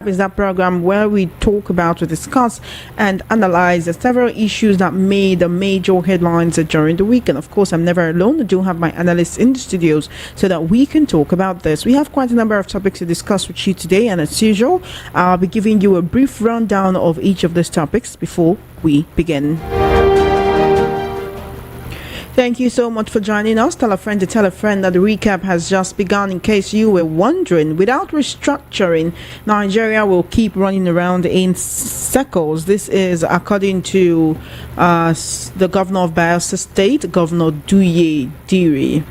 Is that program where we discuss and analyze the several issues that made the major headlines during the week. And of course, I'm never alone. I do have my analysts in the studios so that we can talk about this. We have quite a number of topics to discuss with you today, and as usual, I'll be giving you a brief rundown of each of these topics before we begin. Thank you so much for joining us. Tell a friend that the recap has just begun. In case you were wondering, without restructuring, Nigeria will keep running around in circles. This is according to the governor of Bayelsa State, Governor Duye Diri.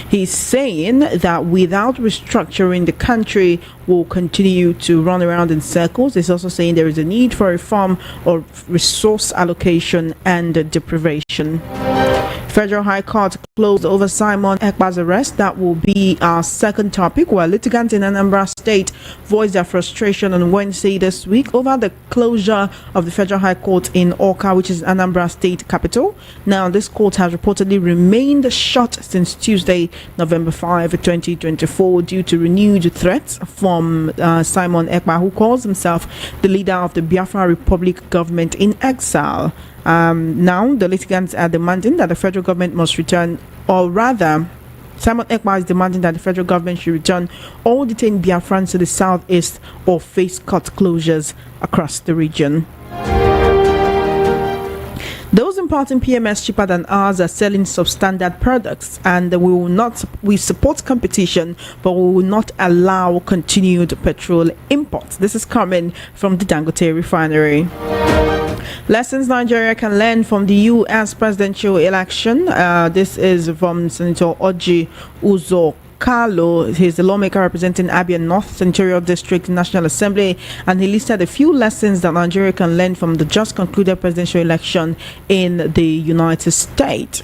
He's saying that without restructuring, the country will continue to run around in circles. He's also saying there is a need for reform of resource allocation and deprivation. Federal High Court closed over Simon Ekpa's arrest. That will be our second topic, where litigants in Anambra State voiced their frustration on Wednesday this week over the closure of the Federal High Court in Awka, which is Anambra State capital. Now, this court has reportedly remained shut since Tuesday, November 5, 2024, due to renewed threats from Simon Ekpa, who calls himself the leader of the Biafra Republic government in exile. Now, the litigants are demanding that the federal government must return, or rather, Simon Ekpa is demanding that the federal government should return all detained Biafrans to the southeast or face court closures across the region. Those importing PMS cheaper than ours are selling substandard products, and we support competition, but we will not allow continued petrol imports. This is coming from the Dangote refinery. Lessons Nigeria can learn from the U.S. presidential election. This is from Senator Oji Uzo Carlo. He's the lawmaker representing Abia North Senatorial District National Assembly, and he listed a few lessons that Nigeria can learn from the just concluded presidential election in the United States.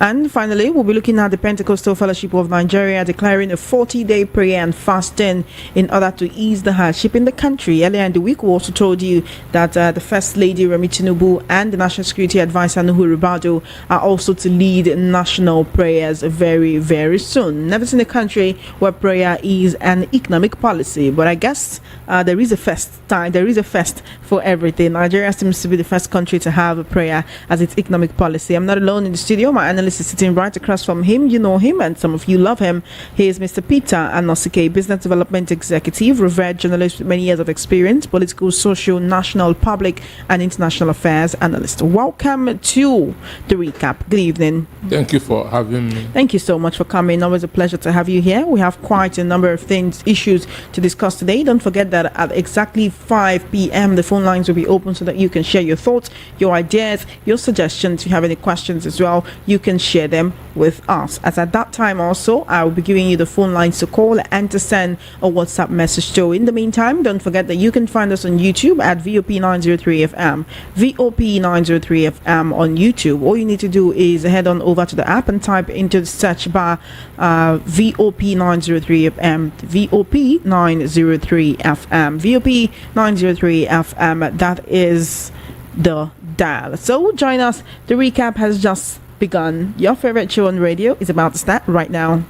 And finally, we'll be looking at the Pentecostal Fellowship of Nigeria declaring a 40-day prayer and fasting in order to ease the hardship in the country. Earlier in the week, we also told you that the First Lady Remi Tinubu and the National Security Advisor Nuhu Ribadu are also to lead national prayers very, very soon. Never seen a country where prayer is an economic policy, but I guess there is a first for everything. Nigeria seems to be the first country to have a prayer as its economic policy. I'm not alone in the studio. My analyst is sitting right across from him. You know him, and some of you love him. He is Mr. Peter Anosike, Business Development Executive, revered journalist with many years of experience, political, social, national, public, and international affairs analyst. Welcome to the recap. Good evening. Thank you for having me. Thank you so much for coming. Always a pleasure to have you here. We have quite a number of issues to discuss today. Don't forget that at exactly 5 p.m. the phone lines will be open so that you can share your thoughts, your ideas, your suggestions. If you have any questions as well, you can share them with us. As at that time also, I will be giving you the phone lines to call and to send a WhatsApp message to. In the meantime, don't forget that you can find us on YouTube at VOP903FM, VOP903FM on YouTube. All you need to do is head on over to the app and type into the search bar VOP903FM, VOP903FM, VOP903FM. That is the dial. So join us. The recap has just begun. Your favorite show on radio is about to start right now.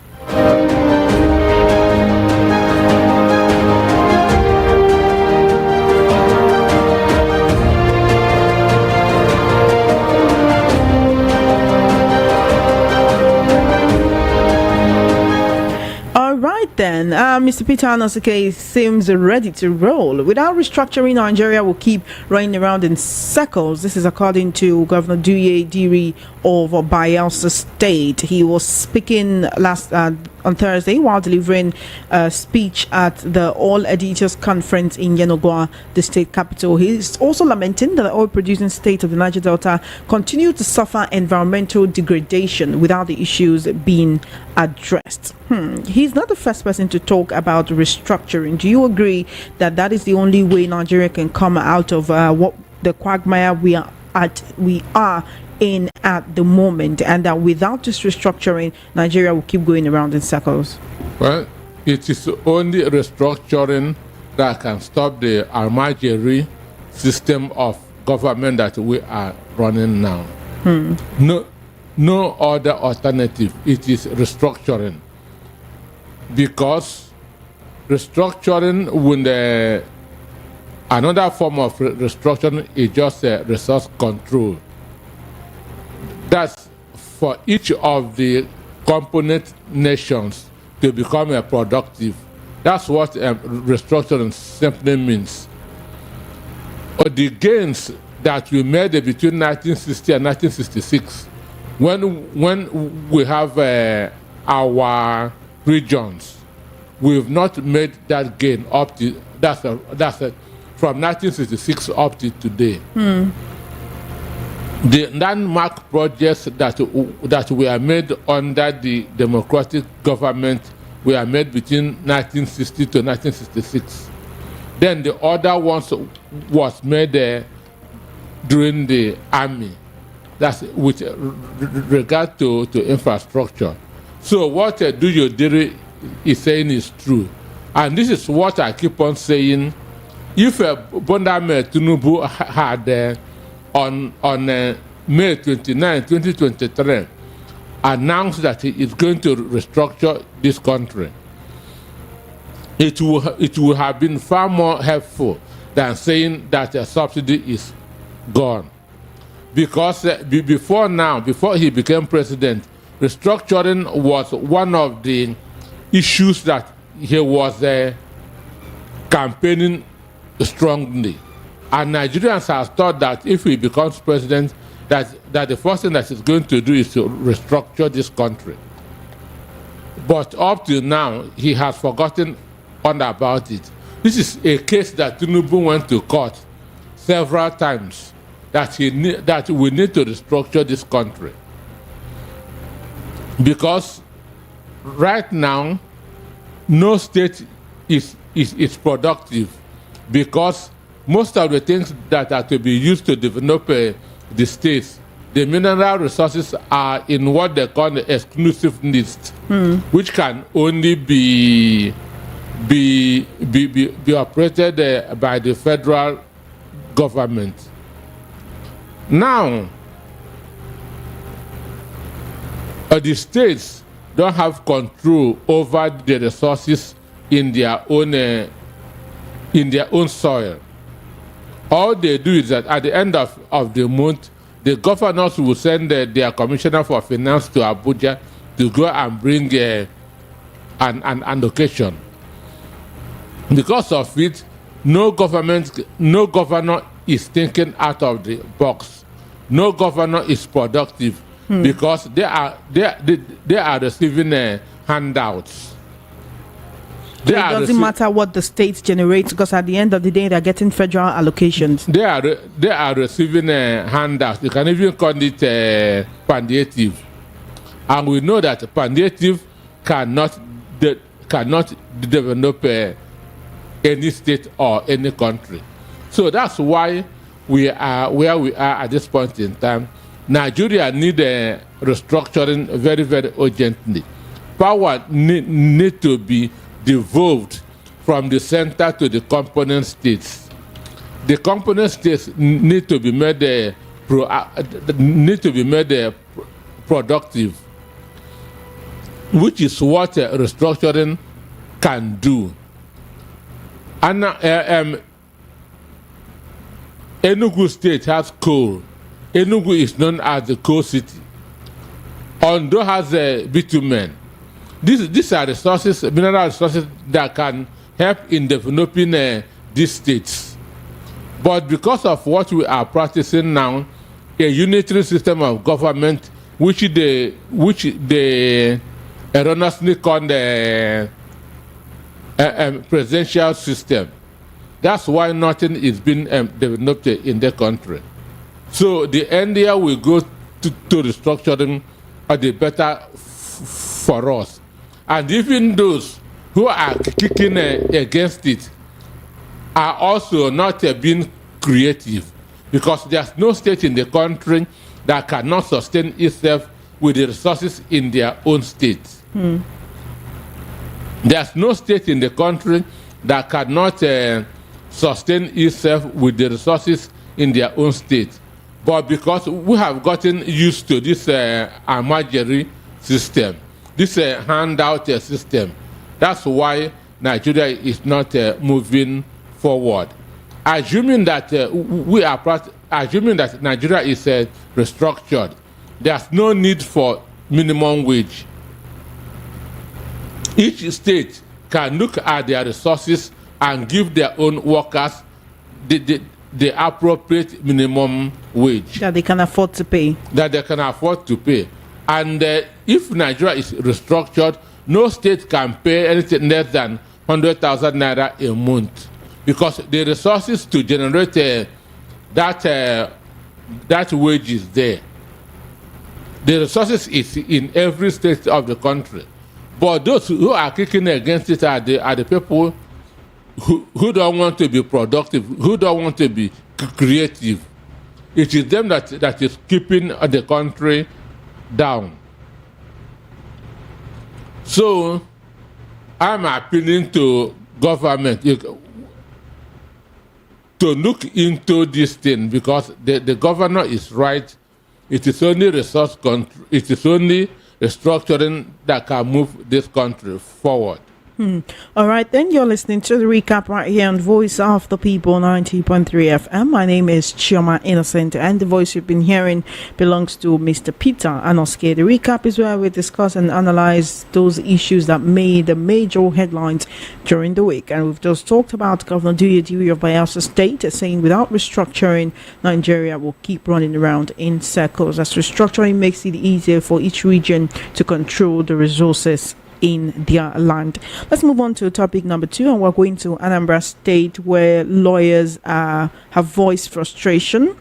Then, Mr. Peter Anosike seems ready to roll. Without restructuring, Nigeria will keep running around in circles. This is according to Governor Duye Diri of Bayelsa State. He was speaking on Thursday while delivering a speech at the All Editors Conference in Yenagoa, the state capital. He's also lamenting that the oil-producing state of the Niger Delta continues to suffer environmental degradation without the issues being addressed. He's not the first person to talk about restructuring. Do you agree that that is the only way Nigeria can come out of what the quagmire we are in at the moment, and that without this restructuring, Nigeria will keep going around in circles? Well, it is only restructuring that can stop the armageri system of government that we are running now. No other alternative. It is restructuring. Because restructuring when another form of restructuring is just resource control. That's for each of the component nations to become productive. That's what restructuring simply means. The gains that we made between 1960 and 1966, when we have our regions, we've not made that gain up to from 1966 up to today. The landmark projects that were made under the democratic government were made between 1960 to 1966. Then the other ones was made during the army. That's with regard to infrastructure. So what Duyodiri is saying is true. And this is what I keep on saying. If Bondame Tinubu had on May 29, 2023, announced that he is going to restructure this country, it would have been far more helpful than saying that a subsidy is gone. Because before he became president, restructuring was one of the issues that he was campaigning strongly. And Nigerians have thought that if he becomes president, that the first thing that he's going to do is to restructure this country. But up to now, he has forgotten all about it. This is a case that Tinubu went to court several times, that we need to restructure this country. Because right now, no state is productive, because most of the things that are to be used to develop the states, the mineral resources are in what they call the exclusive list, which can only be operated by the federal government. Now, the states don't have control over the resources in their own soil. All they do is that at the end of the month, the governors will send their commissioner for finance to Abuja to go and bring an allocation. Because of it, no governor is thinking out of the box. No governor is productive because they are receiving handouts. So it doesn't matter what the states generate, because at the end of the day, they're getting federal allocations. They are receiving handouts. You can even call it palliative. And we know that palliative cannot develop any state or any country. So that's why we are where we are at this point in time. Nigeria need restructuring very, very urgently. Power need to be devolved from the center to the component states. The component states need to be made productive, which is what restructuring can do. And Enugu State has coal. Enugu is known as the coal city. Ondo has bitumen. These are resources, mineral resources that can help in developing these states. But because of what we are practicing now, a unitary system of government, which they erroneously call the presidential system, that's why nothing is being developed in the country. So the earlier we go to restructuring, the better for us. And even those who are kicking against it are also not being creative, because there's no state in the country that cannot sustain itself with the resources in their own state. There's no state in the country that cannot sustain itself with the resources in their own state. But because we have gotten used to this emergency system, this handout system, that's why Nigeria is not moving forward. Assuming that assuming that Nigeria is restructured, there's no need for minimum wage. Each state can look at their resources and give their own workers the appropriate minimum wage that they can afford to pay. And if Nigeria is restructured, no state can pay anything less than 100,000 naira a month, because the resources to generate that wage is there. The resources is in every state of the country. But those who are kicking against it are the people who don't want to be productive, who don't want to be creative. It is them that is keeping the country down. So I'm appealing to government to look into this thing, because the governor is right. It is only it is only restructuring that can move this country forward. All right, then you're listening to the recap right here on Voice of the People 90.3 FM. My name is Chioma Innocent, and the voice you've been hearing belongs to Mr. Peter Anoske. The recap is where we discuss and analyze those issues that made the major headlines during the week. And we've just talked about Governor Dewey of Bayelsa State saying without restructuring, Nigeria will keep running around in circles, as restructuring makes it easier for each region to control the resources in their land. Let's move on to topic number 2, and we're going to Anambra State, where lawyers have voiced frustration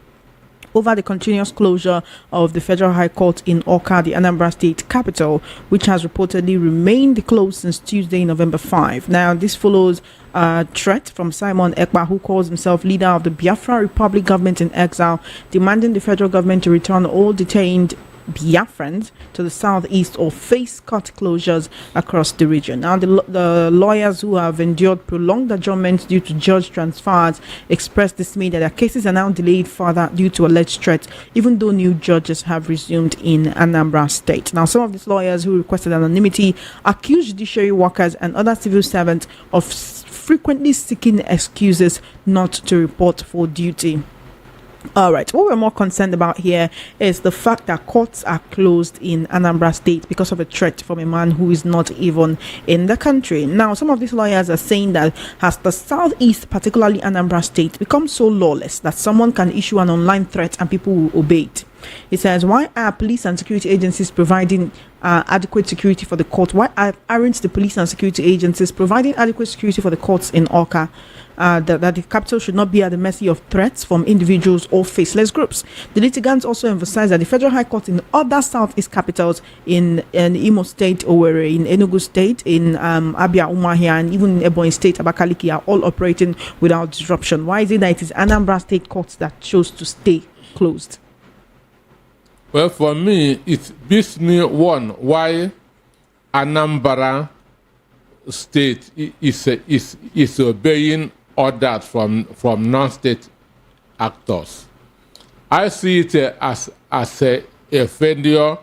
over the continuous closure of the Federal High Court in Awka, the Anambra State capital, which has reportedly remained closed since Tuesday, November 5. Now, this follows a threat from Simon Ekpa, who calls himself leader of the Biafra Republic government in exile, demanding the federal government to return all detained Biafrans to the southeast or face court closures across the region. Now, the lawyers who have endured prolonged adjournments due to judge transfers expressed dismay that their cases are now delayed further due to alleged threats, even though new judges have resumed in Anambra State. Now, some of these lawyers who requested anonymity accused judiciary workers and other civil servants of frequently seeking excuses not to report for duty. All right, what we're more concerned about here is the fact that courts are closed in Anambra State because of a threat from a man who is not even in the country. Now, some of these lawyers are saying that as the southeast, particularly Anambra State, becomes so lawless that someone can issue an online threat and people will obey it. It says, why are police and security agencies providing adequate security for the court? Why aren't the police and security agencies providing adequate security for the courts in Awka? That the capital should not be at the mercy of threats from individuals or faceless groups. The litigants also emphasized that the Federal High Court in other southeast capitals in Imo State, Owerri, in Enugu State, in Abia, Umuahia, and even in Ebonyi State, Abakaliki, are all operating without disruption. Why is it that it is Anambra State courts that chose to stay closed? Well, for me, it beats me why Anambra State is obeying orders from non-state actors. I see it as a failure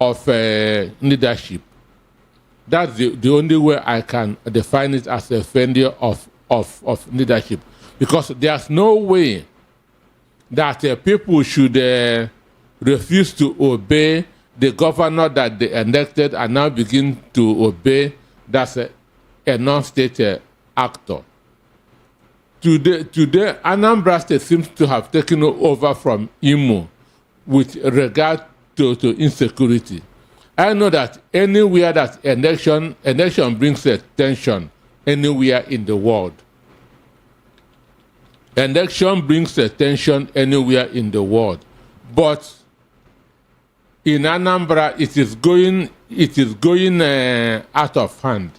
of leadership. That's the only way I can define it, as a failure of leadership, because there's no way that people should refuse to obey the governor that they elected and now begin to obey that's a non-state actor. Today, Anambra State seems to have taken over from Imo with regard to insecurity. I know that anywhere that election brings tension, anywhere in the world. Election brings tension anywhere in the world. But in Anambra, it is going out of hand.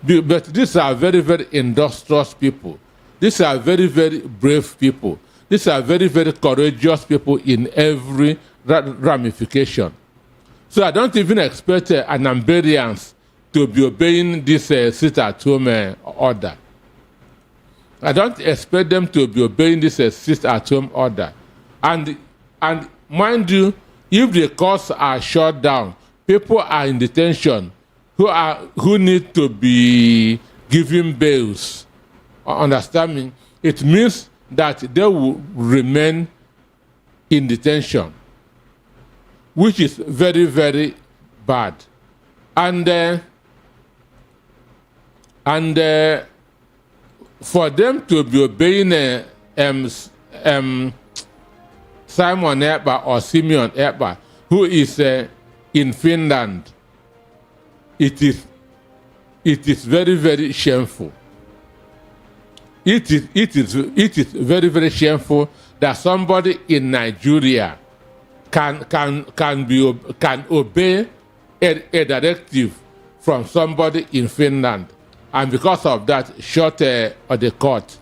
But these are very, very industrious people. These are very, very brave people. These are very, very courageous people in every ramification. So I don't even expect Anambarians to be obeying this sit-at-home order. I don't expect them to be obeying this sit-at-home order. And mind you, if the courts are shut down, people are in detention who need to be giving bails. Understand me? It means that they will remain in detention, which is very, very bad. And for them to be obeying Simon Ekpa or Simeon Ekpa, who is in Finland, it is very, very shameful. It is very, very shameful that somebody in Nigeria can obey a directive from somebody in Finland, and because of that, short of the court.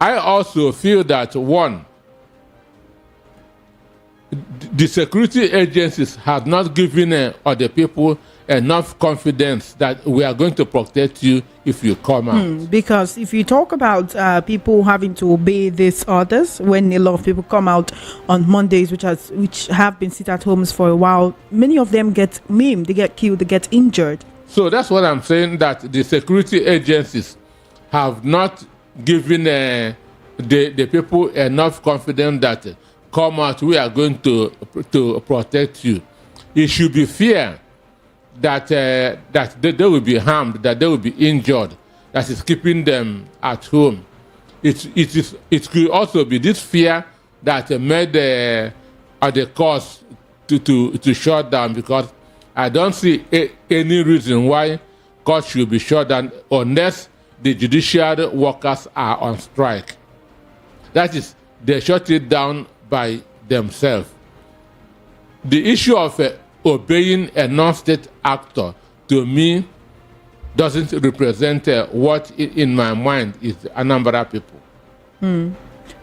I also feel that one, the security agencies have not given other people enough confidence that we are going to protect you if you come out. Because if you talk about people having to obey these orders, when a lot of people come out on Mondays, which have been sit at homes for a while, many of them get maimed, they get killed, they get injured. So that's what I'm saying, that the security agencies have not given the people enough confidence that come out, we are going to protect you. It should be fair that they will be harmed, that they will be injured, that is keeping them at home. It could also be this fear that made the cause to shut down, because I don't see any reason why courts should be shut down unless the judiciary workers are on strike. That is, they shut it down by themselves. The issue of obeying a non-state actor, to me, doesn't represent what in my mind is Anambra people.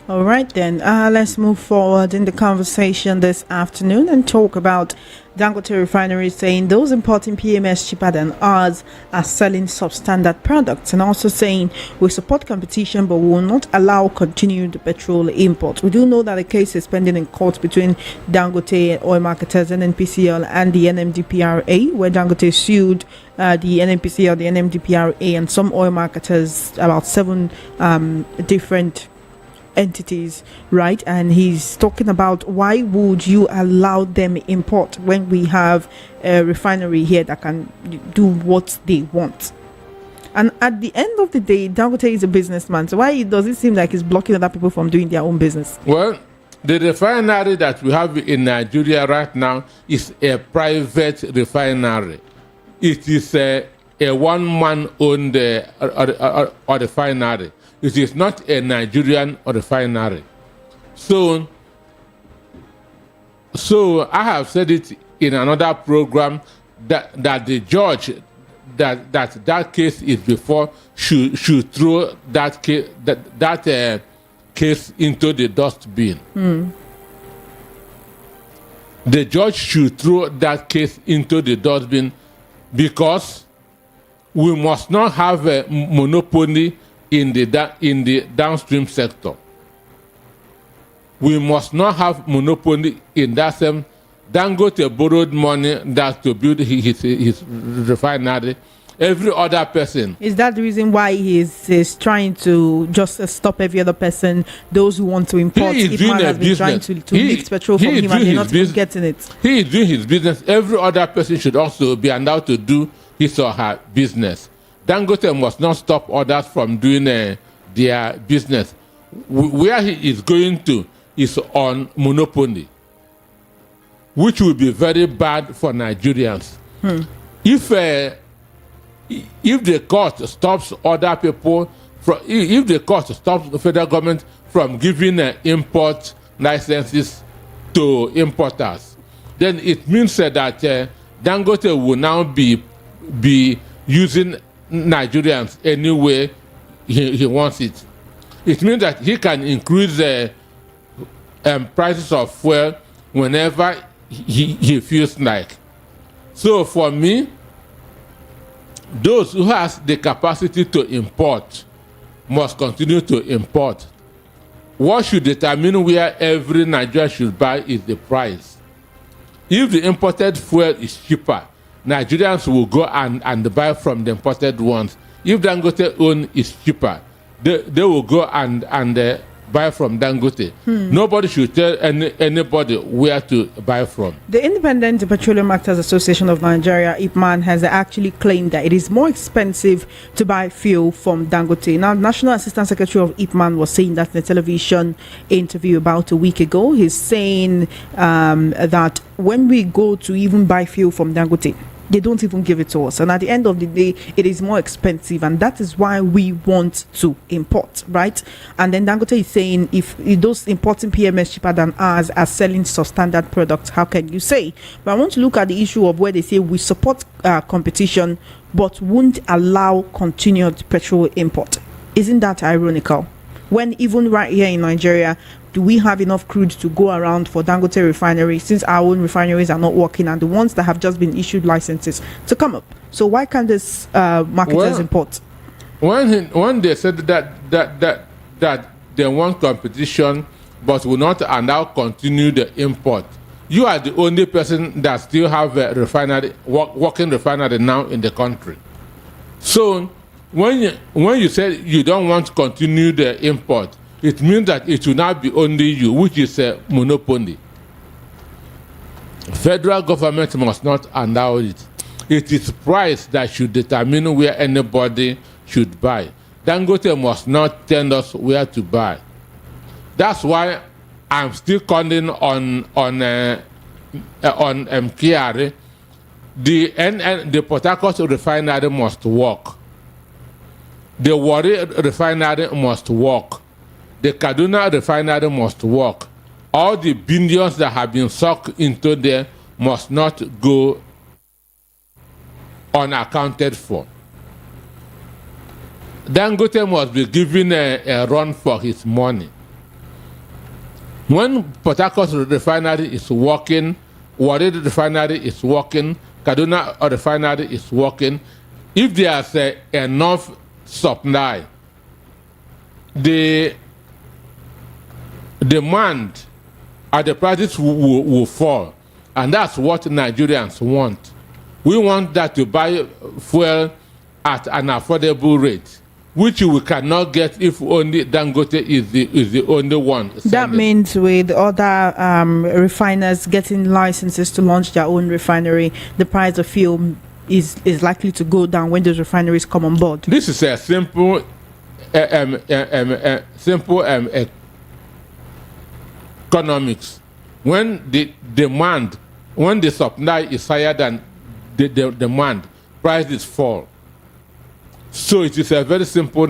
All right, then. Let's move forward in the conversation this afternoon and talk about Dangote refinery saying those importing PMS cheaper than ours are selling substandard products, and also saying we support competition but we will not allow continued petrol imports. We do know that a case is pending in court between Dangote oil marketers, NNPCL, and the NMDPRA, where Dangote sued the NNPCL, the NMDPRA, and some oil marketers, about 7 different entities, right? And he's talking about why would you allow them import when we have a refinery here that can do what they want. And at the end of the day, Dangote is a businessman, so why does it seem like he's blocking other people from doing their own business? Well, the refinery that we have in Nigeria right now is a private refinery. It is a one-man owned refinery. It is not a Nigerian refinery. So I have said it in another program that the judge that case is before should throw that case into the dustbin. The judge should throw that case into the dustbin, because we must not have a monopoly in the downstream sector. We must not have monopoly in that same. Dangote borrowed money that to build his refinery. Every other person. Is that the reason why he's trying to just stop every other person, those who want to import? Ekpa has been trying to lift petrol from him, and they're not even getting it. He is doing his business. Every other person should also be allowed to do his or her business. Dangote must not stop others from doing their business. Where he is going to is on monopoly, which will be very bad for Nigerians. If the court stops other people, if the court stops the federal government from giving import licenses to importers, then it means that Dangote will now be using Nigerians any way he wants it. It means that he can increase the prices of fuel whenever he feels like. So for me, those who has the capacity to import must continue to import. What should determine where every Nigerian should buy is the price. If the imported fuel is cheaper, Nigerians will go and buy from the imported ones. if Dangote own is cheaper, they will go and buy from Dangote. Nobody should tell anybody where to buy from. The Independent Petroleum Actors Association of Nigeria, IPMAN, has actually claimed that it is more expensive to buy fuel from Dangote. Now, National Assistant Secretary of IPMAN was saying that in a television interview about a week ago. He's saying that when we go to even buy fuel from Dangote, they don't even give it to us, and at the end of the day it is more expensive, and that is why we want to import, right? And then Dangote is saying, if those importing PMS cheaper than ours are selling substandard products, how can you say? But I want to look at the issue of where they say we support competition but won't allow continued petrol import. Isn't that ironical, when even right here in Nigeria, do we have enough crude to go around for Dangote refinery, since our own refineries are not working and the ones that have just been issued licenses to come up? So why can't this marketers import? When they said that they want competition but will not allow continue the import, you are the only person that still have a refinery, working refinery now in the country. So when you say you don't want to continue the import, it means that it will not be only you, which is a monopoly. Federal government must not allow it. It is price that should determine where anybody should buy. Dangote must not tell us where to buy. That's why I'm still calling on Kyari. The Port Harcourt refinery must work. The Warri refinery must work. The Kaduna refinery must work. All the billions that have been sucked into there must not go unaccounted for. Dangote must be given a run for his money. When Port Harcourt refinery is working, Warri refinery is working, Kaduna refinery is working, if there's enough supply, the demand and the prices will fall, and that's what Nigerians want. We want that to buy fuel at an affordable rate, which we cannot get if only Dangote is the only one. That means with other refiners getting licenses to launch their own refinery, the price of fuel is likely to go down when those refineries come on board. This is a simple economics. When the supply is higher than the demand, prices fall. So it is a very simple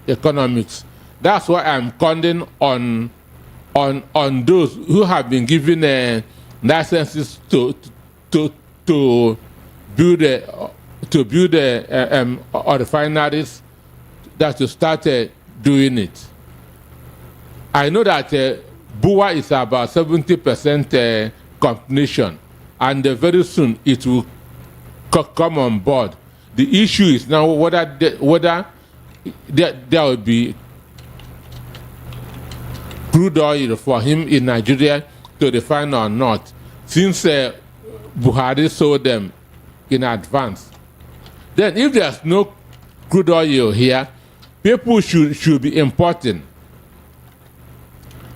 economics. That's why I'm calling on those who have been given licenses to build refineries, that to start doing it. I know that BUA is about 70% completion, and very soon it will come on board. The issue is now whether there will be crude oil for him in Nigeria to refine or not, since Buhari sold them in advance. Then if there's no crude oil here, people should be importing.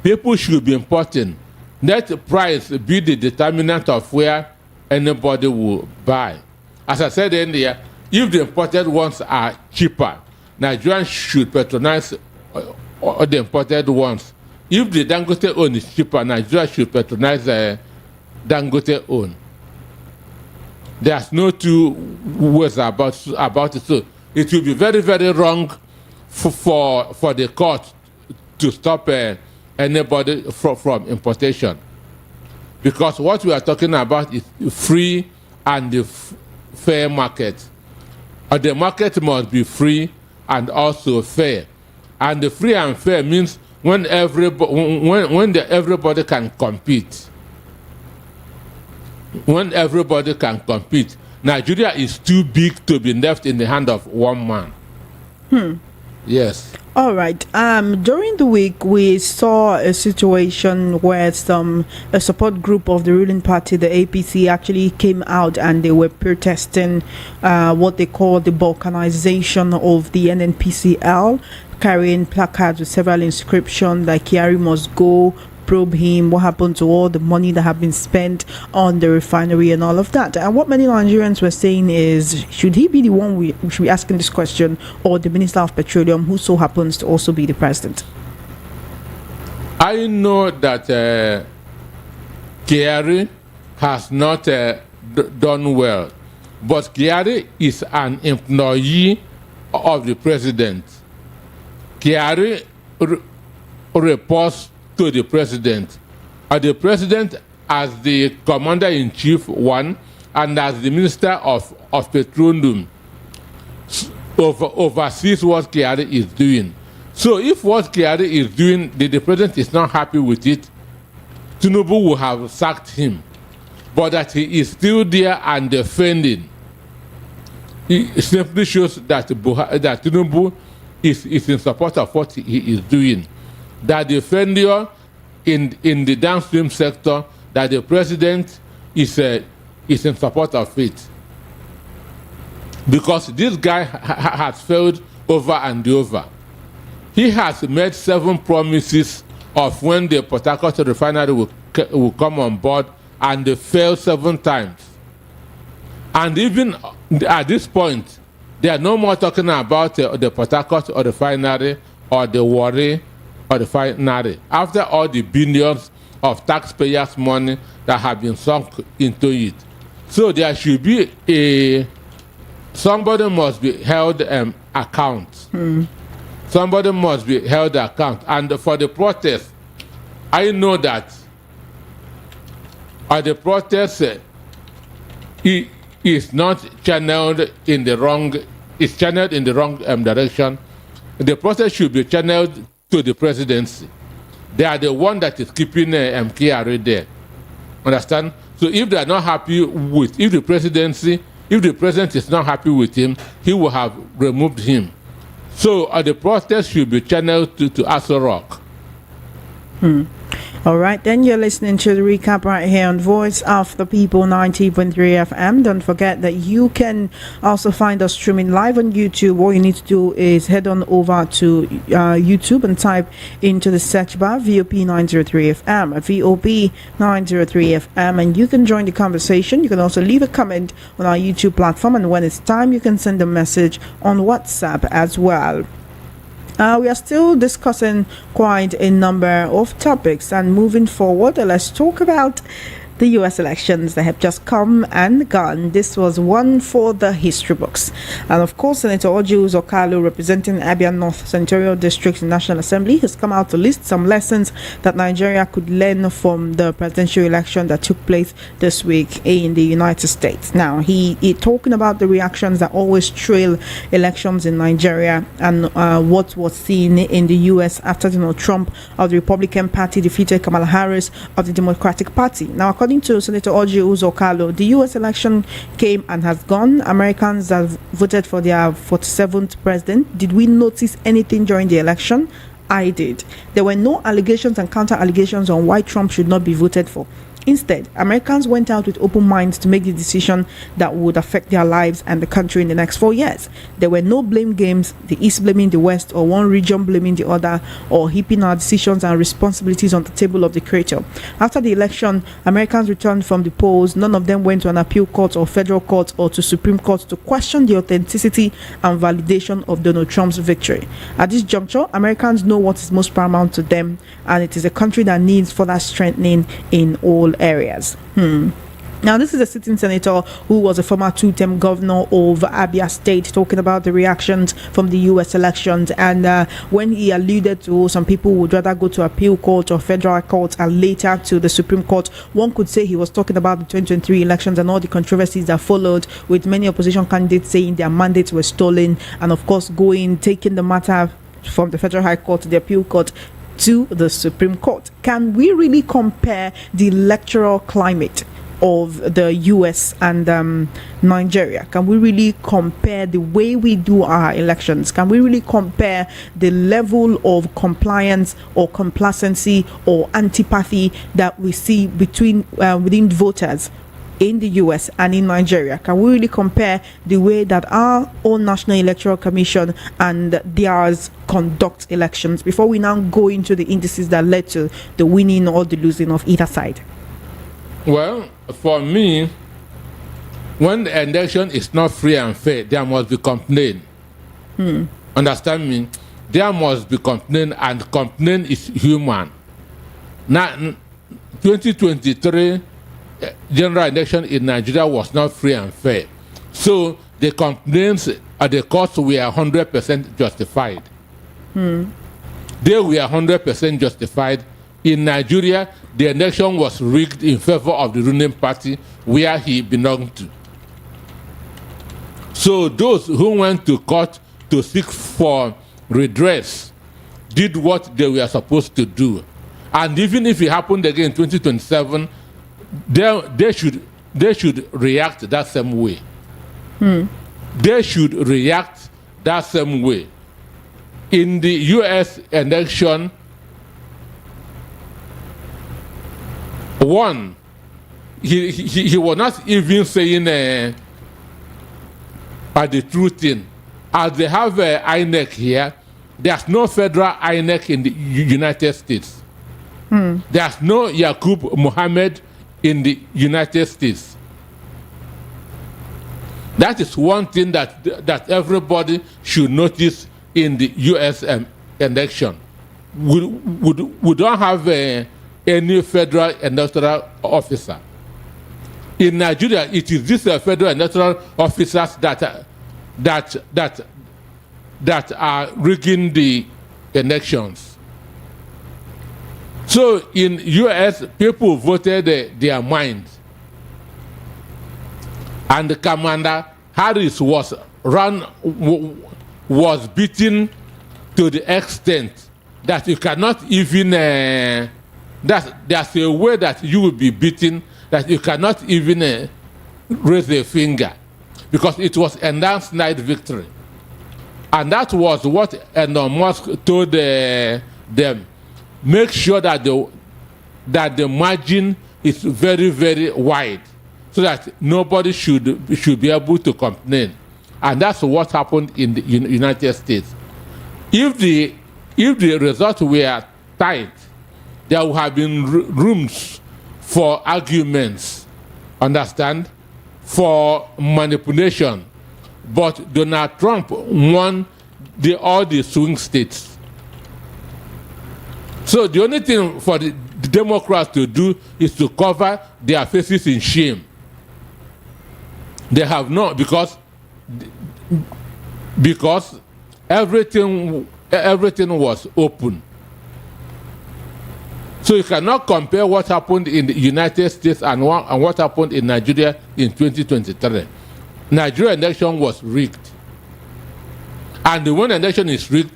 People should be importing. Let price be the determinant of where anybody will buy. As I said earlier, if the imported ones are cheaper, Nigerians should patronize the imported ones. If the Dangote own is cheaper, Nigeria should patronize the Dangote own. There's no two words about it. So it will be very, very wrong for the court to stop anybody from importation, because what we are talking about is free and the fair market. The market must be free and also fair, and the free and fair means when everybody can compete. When everybody can compete, Nigeria is too big to be left in the hand of one man. Yes. All right. During the week, we saw a situation where a support group of the ruling party, the APC, actually came out and they were protesting what they call the balkanization of the NNPCL, carrying placards with several inscriptions like "Kyari must go," "Probe him," "What happened to all the money that have been spent on the refinery," and all of that. And what many Nigerians were saying is, should he be the one we should be asking this question, or the Minister of Petroleum, who so happens to also be the president? I know that Kyari has not done well, but Kyari is an employee of the president. Kyari reports to the president. The president as the commander-in-chief, one, and as the minister of petroleum oversees what Kyari is doing. So if what Kyari is doing, the president is not happy with it, Tinubu will have sacked him. But that he is still there and defending, it simply shows that that Tinubu is in support of what he is doing. That the failure in the downstream sector, that the president is in support of it. Because this guy has failed over and over. He has made 7 promises of when the Port Harcourt refinery will come on board, and they failed 7 times. And even at this point, they are no more talking about the Port Harcourt refinery or the Warri or the refinery, after all the billions of taxpayers' money that have been sunk into it. So there should be somebody must be held account. Somebody must be held account. And for the protest, I know that the protest is not channeled in the wrong. It's channeled in the wrong direction. The protest should be channeled to the presidency. They are the one that is keeping Kyari there. Understand? So if they are not happy with, if the president is not happy with him, he will have removed him. So the protest should be channeled to Aso Rock. All right, then you're listening to the recap right here on Voice of the People 90.3 FM. Don't forget that you can also find us streaming live on YouTube. All you need to do is head on over to YouTube and type into the search bar VOP 903 FM, VOP 903 FM, and you can join the conversation. You can also leave a comment on our YouTube platform, and when it's time, you can send a message on WhatsApp as well. We are still discussing quite a number of topics, and moving forward, let's talk about the US elections that have just come and gone. This was one for the history books. And of course, Senator Orji Uzor-Kalu, representing Abia North Senatorial District in National Assembly, has come out to list some lessons that Nigeria could learn from the presidential election that took place this week in the United States. Now, he talking about the reactions that always trail elections in Nigeria, and what was seen in the US after Donald Trump of the Republican Party defeated Kamala Harris of the Democratic Party. Now, according to Senator Orji Uzor-Kalu, the US election came and has gone. Americans have voted for their 47th president. Did we notice anything during the election? I did. There were no allegations and counter allegations on why Trump should not be voted for. Instead, Americans went out with open minds to make the decision that would affect their lives and the country in the next 4 years. There were no blame games, the East blaming the West or one region blaming the other, or heaping our decisions and responsibilities on the table of the Creator. After the election, Americans returned from the polls. None of them went to an appeal court or federal court or to Supreme Court to question the authenticity and validation of Donald Trump's victory. At this juncture, Americans know what is most paramount to them, and it is a country that needs further strengthening in all areas. Now, this is a sitting senator who was a former 2-term governor of Abia State, talking about the reactions from the US elections, and when he alluded to some people would rather go to appeal court or federal court and later to the Supreme Court, one could say he was talking about the 2023 elections and all the controversies that followed, with many opposition candidates saying their mandates were stolen, and of course taking the matter from the Federal High Court to the appeal court to the Supreme Court. Can we really compare the electoral climate of the US and Nigeria? Can we really compare the way we do our elections? Can we really compare the level of compliance or complacency or antipathy that we see between within voters in the US and in Nigeria? Can we really compare the way that our own National Electoral Commission and theirs conduct elections before we now go into the indices that led to the winning or the losing of either side? Well, for me, when the election is not free and fair, there must be complaint. Understand me? There must be complaint, and complaint is human. Now, 2023 general election in Nigeria was not free and fair. So the complaints at the courts were 100% justified. They were 100% justified. In Nigeria, the election was rigged in favor of the ruling party where he belonged to. So those who went to court to seek for redress did what they were supposed to do. And even if it happened again in 2027, they should react that same way. They should react that same way. In the US election, one, he was not even saying the truth thing. As they have INEC here, there's no federal INEC in the United States. There's no Yaqub Mohammed in the United States. That is one thing that everybody should notice in the US election. We don't have any federal electoral officer. In Nigeria, it is these federal electoral officers that are rigging the elections. So in US, people voted their minds, and Commander Harris was beaten to the extent that you cannot even that there's a way that you will be beaten that you cannot even raise a finger, because it was a landslide victory. And that was what Elon Musk told them. Make sure that the margin is very, very wide, so that nobody should be able to complain. And that's what happened in the United States. If the results were tight, there would have been rooms for arguments, understand, for manipulation. But Donald Trump won all the swing states. So the only thing for the Democrats to do is to cover their faces in shame. They have not, because everything was open. So you cannot compare what happened in the United States and what happened in Nigeria in 2023. Nigeria election was rigged. And when an election is rigged,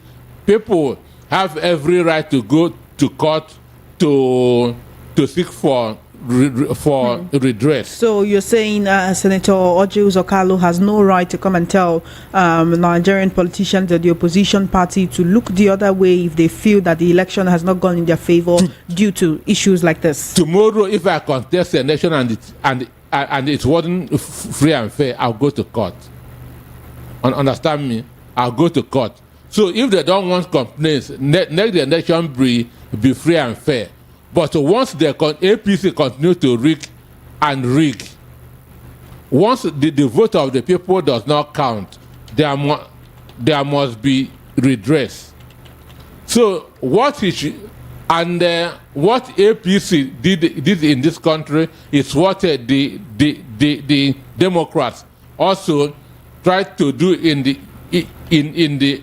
people have every right to go to court to seek for redress. So you're saying Senator Orji Uzokalo has no right to come and tell Nigerian politicians and the opposition party to look the other way if they feel that the election has not gone in their favor due to issues like this? Tomorrow, if I contest the election and it wasn't free and fair, I'll go to court. Understand me? I'll go to court. So if they don't want complaints, let the election be free and fair. But once the APC continue to rig, once the vote of the people does not count, there must be redress. So what APC did in this country is what the Democrats also tried to do in the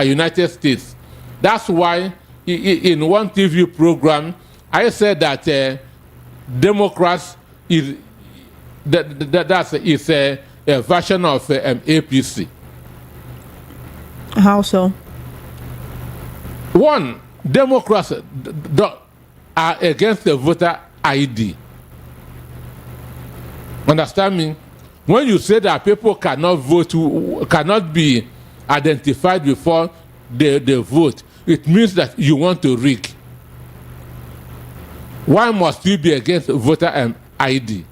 United States. That's why in one TV program I said that Democrats is a version of APC. How so? One, Democrats are against the voter ID. Understand me? When you say that people cannot vote, cannot be identified before they vote, it means that you want to rig. Why must you be against voter ID?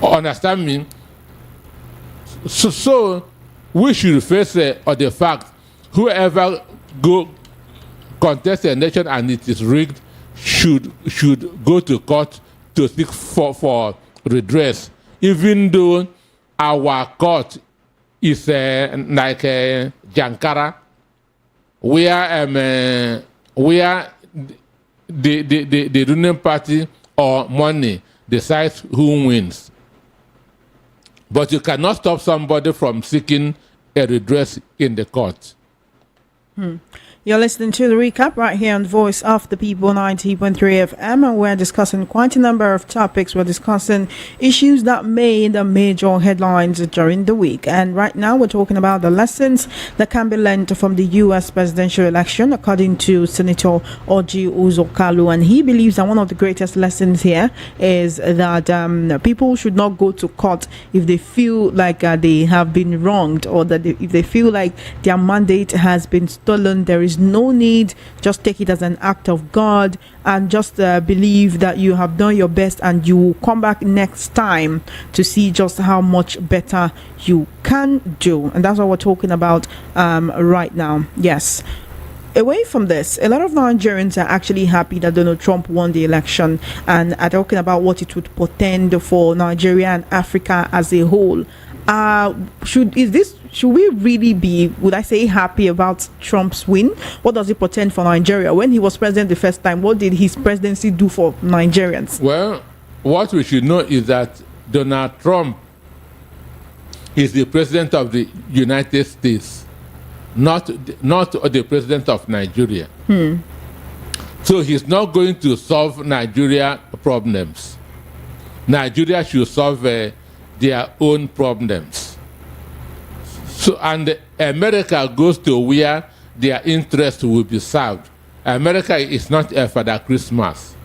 Understand me? So we should face the fact whoever go contest an election and it is rigged should go to court to seek for redress, even though our court is like Jankara, where the ruling party or money decides who wins. But you cannot stop somebody from seeking a redress in the court. You're listening to the recap right here on Voice of the People 90.3 FM, and we're discussing quite a number of topics. We're discussing issues that made the major headlines during the week. And right now we're talking about the lessons that can be learned from the U.S. presidential election, according to Senator Orji Uzor-Kalu. And he believes that one of the greatest lessons here is that people should not go to court if they feel like they have been wronged, or that if they feel like their mandate has been stolen. There is no need. Just take it as an act of God, and just believe that you have done your best, and you will come back next time to see just how much better you can do. And that's what we're talking about right now. Yes. Away from this, a lot of Nigerians are actually happy that Donald Trump won the election, and are talking about what it would portend for Nigeria and Africa as a whole. Should we really be, would I say, happy about Trump's win? What does it portend for Nigeria? When he was president the first time, what did his presidency do for Nigerians? Well, what we should know is that Donald Trump is the president of the United States, not the president of Nigeria. So he's not going to solve Nigeria problems. Nigeria should solve their own problems. So, and America goes to where their interest will be served. America is not a Father Christmas.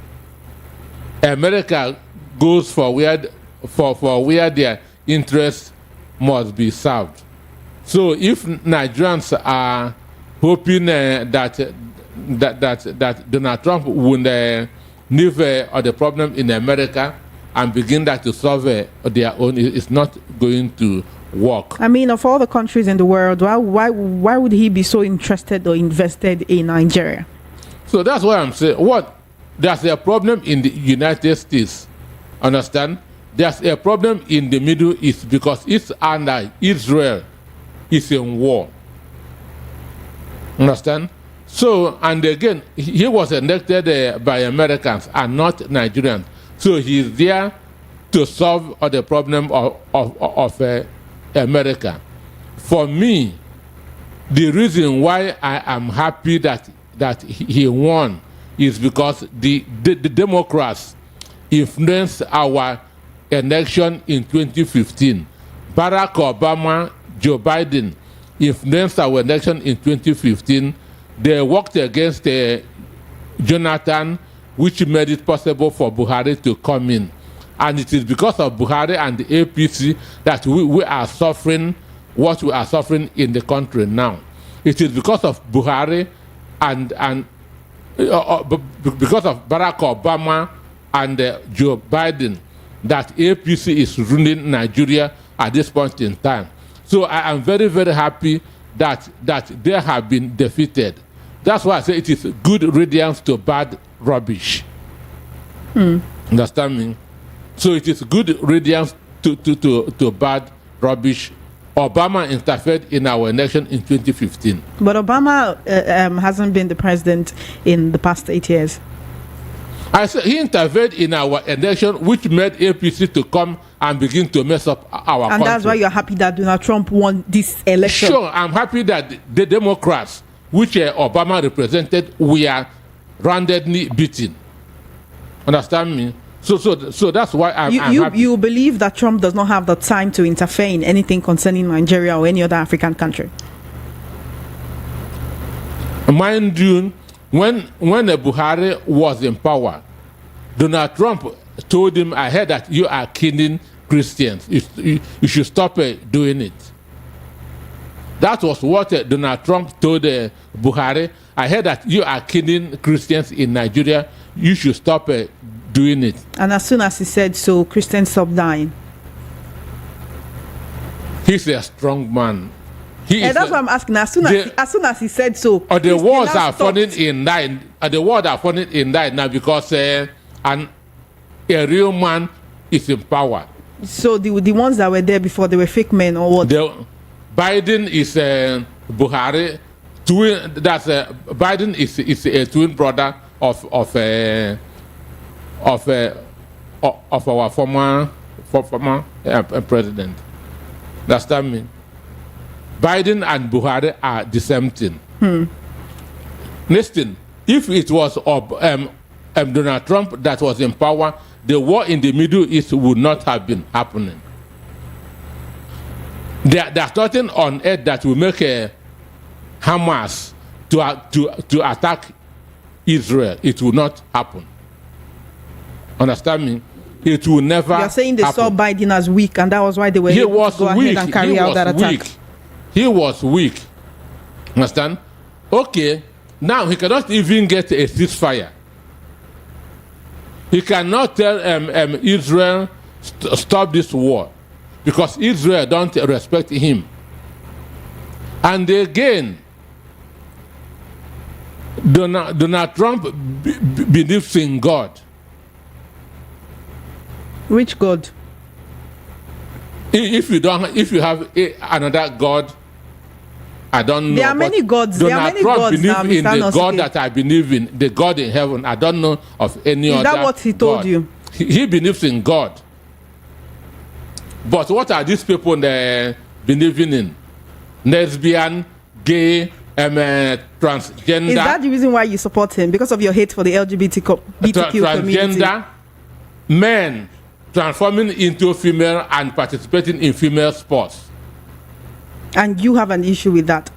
America goes for where their interest must be served. So if Nigerians are hoping that Donald Trump will leave the problem in America and begin that to solve their own, it's not going to work. I mean, of all the countries in the world, why would he be so interested or invested in Nigeria? So that's what I'm saying. There's a problem in the United States. Understand? There's a problem in the Middle East because it's under Israel is in war. Understand? So, and again, he was elected by Americans and not Nigerians. So he's there to solve the problem of America. For me, the reason why I am happy that he won is because the Democrats influenced our election in 2015. Barack Obama, Joe Biden influenced our election in 2015. They worked against Jonathan, which made it possible for Buhari to come in. And it is because of Buhari and the APC that we are suffering what we are suffering in the country now. It is because of Buhari and because of Barack Obama and Joe Biden that APC is ruling Nigeria at this point in time. So I am very, very happy that they have been defeated. That's why I say it is good riddance to bad rubbish. Understand me? So it is good riddance to bad rubbish. Obama interfered in our election in 2015. But Obama hasn't been the president in the past 8 years. I said he interfered in our election, which made APC to come and begin to mess up our country. And that's why you're happy that Donald Trump won this election. Sure, I'm happy that the Democrats, which Obama represented, were roundedly beaten. Understand me? So that's why I'm happy. You believe that Trump does not have the time to interfere in anything concerning Nigeria or any other African country? Mind you, when Buhari was in power, Donald Trump told him, I heard that you are killing Christians. You should stop doing it. That was what Donald Trump told Buhari. I heard that you are killing Christians in Nigeria. You should stop doing it. And as soon as he said so, Christians stopped dying. He's a strong man. And that's what I'm asking. As soon as he said so, the wars are falling in line. The wars are falling in line now because a real man is in power. So the ones that were there before, they were fake men or what? Biden is Buhari twin. Biden is a twin brother of our former president. That's that mean. Biden and Buhari are the same thing. Listen, if it was Donald Trump that was in power, the war in the Middle East would not have been happening. There's nothing on earth that will make Hamas to attack Israel. It will not happen. Understand me? It will never. You're saying they happen. saw Biden as weak, and that was why they were able to go ahead and carry out that attack. He was weak. Understand? Okay. Now he cannot even get a ceasefire. He cannot tell Israel stop this war because Israel don't respect him. And again, Donald Trump believes in God. Which God? If you have another God, I don't know. There are many gods. Donald Trump believes in the Nosike. God that I believe in, the God in heaven. I don't know of any other. Is that what he told you? He believes in God. But what are these people believing in? Lesbian, gay, transgender. Is that the reason why you support him? Because of your hate for the LGBTQ community? Transgender, men transforming into female and participating in female sports. And you have an issue with that?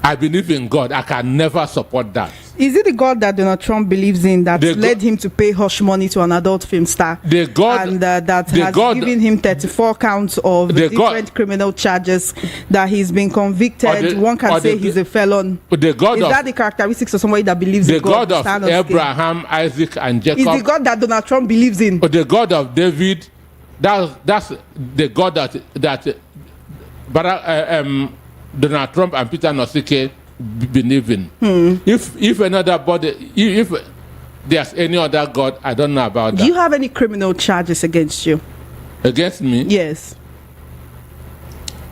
I believe in God. I can never support that. Is it the God that Donald Trump believes in that led him to pay hush money to an adult film star? The God, and that has given him 34 counts of different criminal charges, that he's been convicted. One can say he's a felon. Is that the characteristics of somebody that believes in God? The God of Abraham, Isaac, and Jacob. Is the God that Donald Trump believes in? The God of David. That's the God that Donald Trump and Peter Nosike believe in. If another body, if there's any other God, I don't know about that. Do you have any criminal charges against you? Against me? Yes.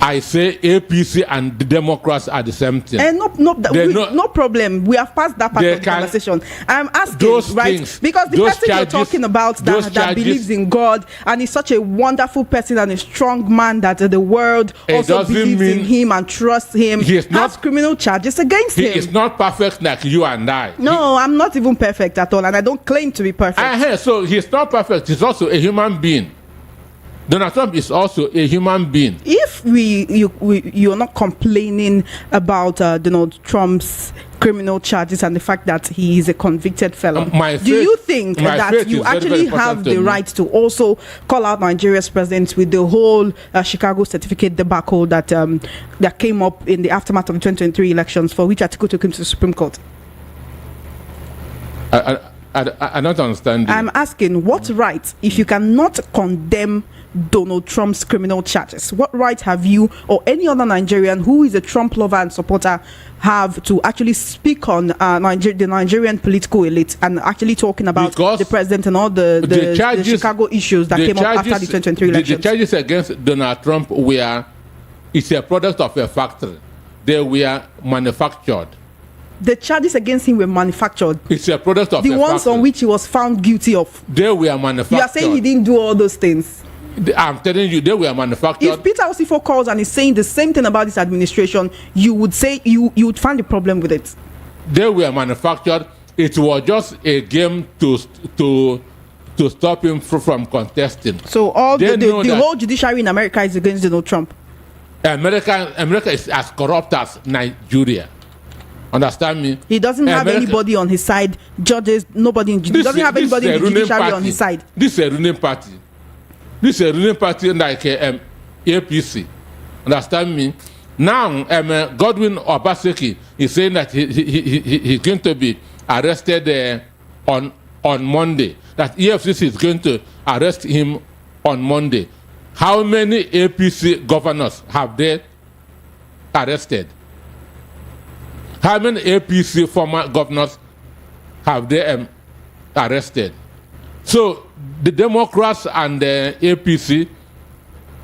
I say APC and the Democrats are the same thing. And no problem. We have passed that part of the conversation. I'm asking, right? Because the person you're talking about that believes in God and is such a wonderful person and a strong man that the world also believes in him and trusts him, has criminal charges against him. He is not perfect like you and I. No, I'm not even perfect at all, and I don't claim to be perfect. So he's not perfect. He's also a human being. Donald Trump is also a human being. If you're not complaining about Donald Trump's criminal charges and the fact that he is a convicted felon, do you think that you actually have the right to also call out Nigeria's president with the whole Chicago certificate debacle that came up in the aftermath of the 2023 elections, for which Atiku took him to the Supreme Court? I don't understand. I'm asking, what right, if you cannot condemn Donald Trump's criminal charges, what right have you or any other Nigerian who is a Trump lover and supporter have to actually speak on the Nigerian political elite and actually talking about the president and all the Chicago issues that came up after the 2023 elections? The charges against Donald Trump it's a product of a factory. They were manufactured. The charges against him were manufactured. It's a product of the ones on which he was found guilty of. They were manufactured. You are saying he didn't do all those things. I'm telling you, they were manufactured. If Peter Osifo calls and is saying the same thing about this administration, you would say you would find a problem with it. They were manufactured. It was just a game to stop him from contesting. So all the whole judiciary in America is against Donald Trump. America is as corrupt as Nigeria. Understand me? He doesn't have anybody on his side. Judges, nobody. He doesn't have anybody in the judiciary on his side. This is a ruling party. This is a ruling party like APC. Understand me? Now, Godwin Obaseki is saying that he's going to be arrested on Monday. That EFCC is going to arrest him on Monday. How many APC governors have they arrested? How many APC former governors have they arrested? So the Democrats and the APC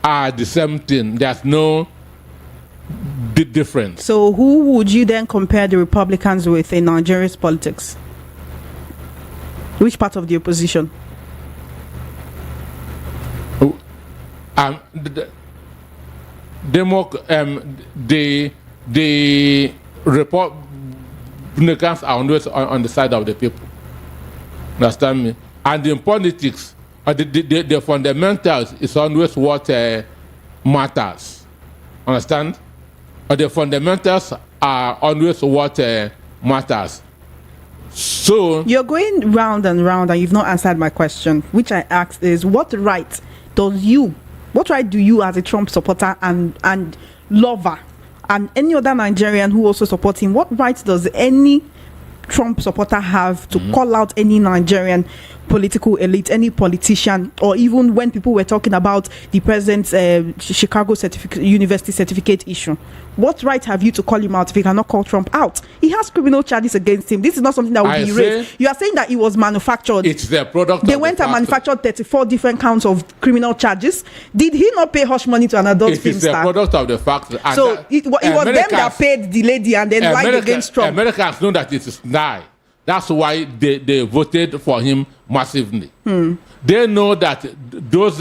are the same thing. There's no difference. So who would you then compare the Republicans with in Nigeria's politics? Which part of the opposition? The Republicans are always on the side of the people. Understand me? And in politics, the fundamentals is always what matters. Understand? The fundamentals are always what matters. So you're going round and round, and you've not answered my question, which I asked is what right do you as a Trump supporter and lover and any other Nigerian who also supports him, what right does any Trump supporter have to call out any Nigerian political elite, any politician, or even when people were talking about the president's Chicago University certificate issue? What right have you to call him out if you cannot call Trump out? He has criminal charges against him. This is not something that will be erased. You are saying that it was manufactured. It's the product. They went and manufactured 34 different counts of criminal charges. Did he not pay hush money to an adult film star? It's the product of the fact. So it was them that paid the lady and then lied against Trump. Americans know that it is lie. That's why they voted for him massively. They know that those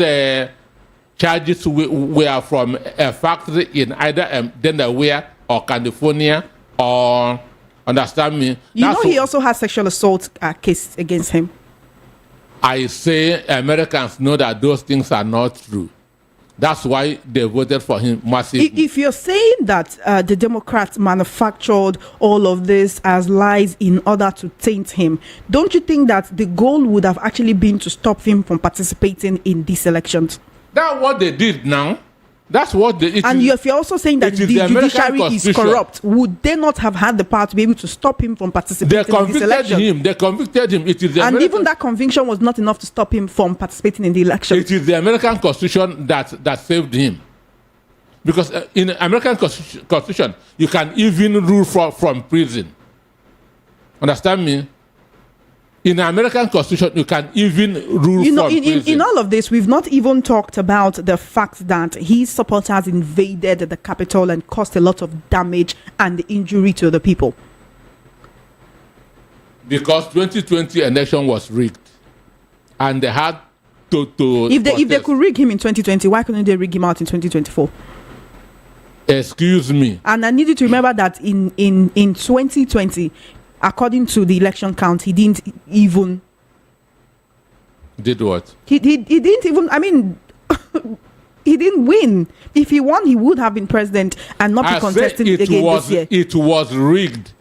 charges were from a factory in either Delaware or California or, understand me? He also has sexual assault case against him. I say Americans know that those things are not true. That's why they voted for him massively. If you're saying that the Democrats manufactured all of this as lies in order to taint him, don't you think that the goal would have actually been to stop him from participating in these elections? That's what they did now. That's what they... If you're also saying that the judiciary is corrupt, would they not have had the power to be able to stop him from participating in this election? They convicted him. And even that conviction was not enough to stop him from participating in the election. It is the American Constitution that saved him. Because in the American Constitution, you can even rule from prison. Understand me? In the American Constitution, you can even rule from prison. In all of this, we've not even talked about the fact that his supporters invaded the Capitol and caused a lot of damage and injury to the people. Because 2020 election was rigged. And they had to if they could rig him in 2020, why couldn't they rig him out in 2024? Excuse me. And I need you to remember that in 2020, according to the election count, he didn't even... Did what? He didn't even... I mean, he didn't win. If he won, he would have been president and not be contesting again this year. It was rigged.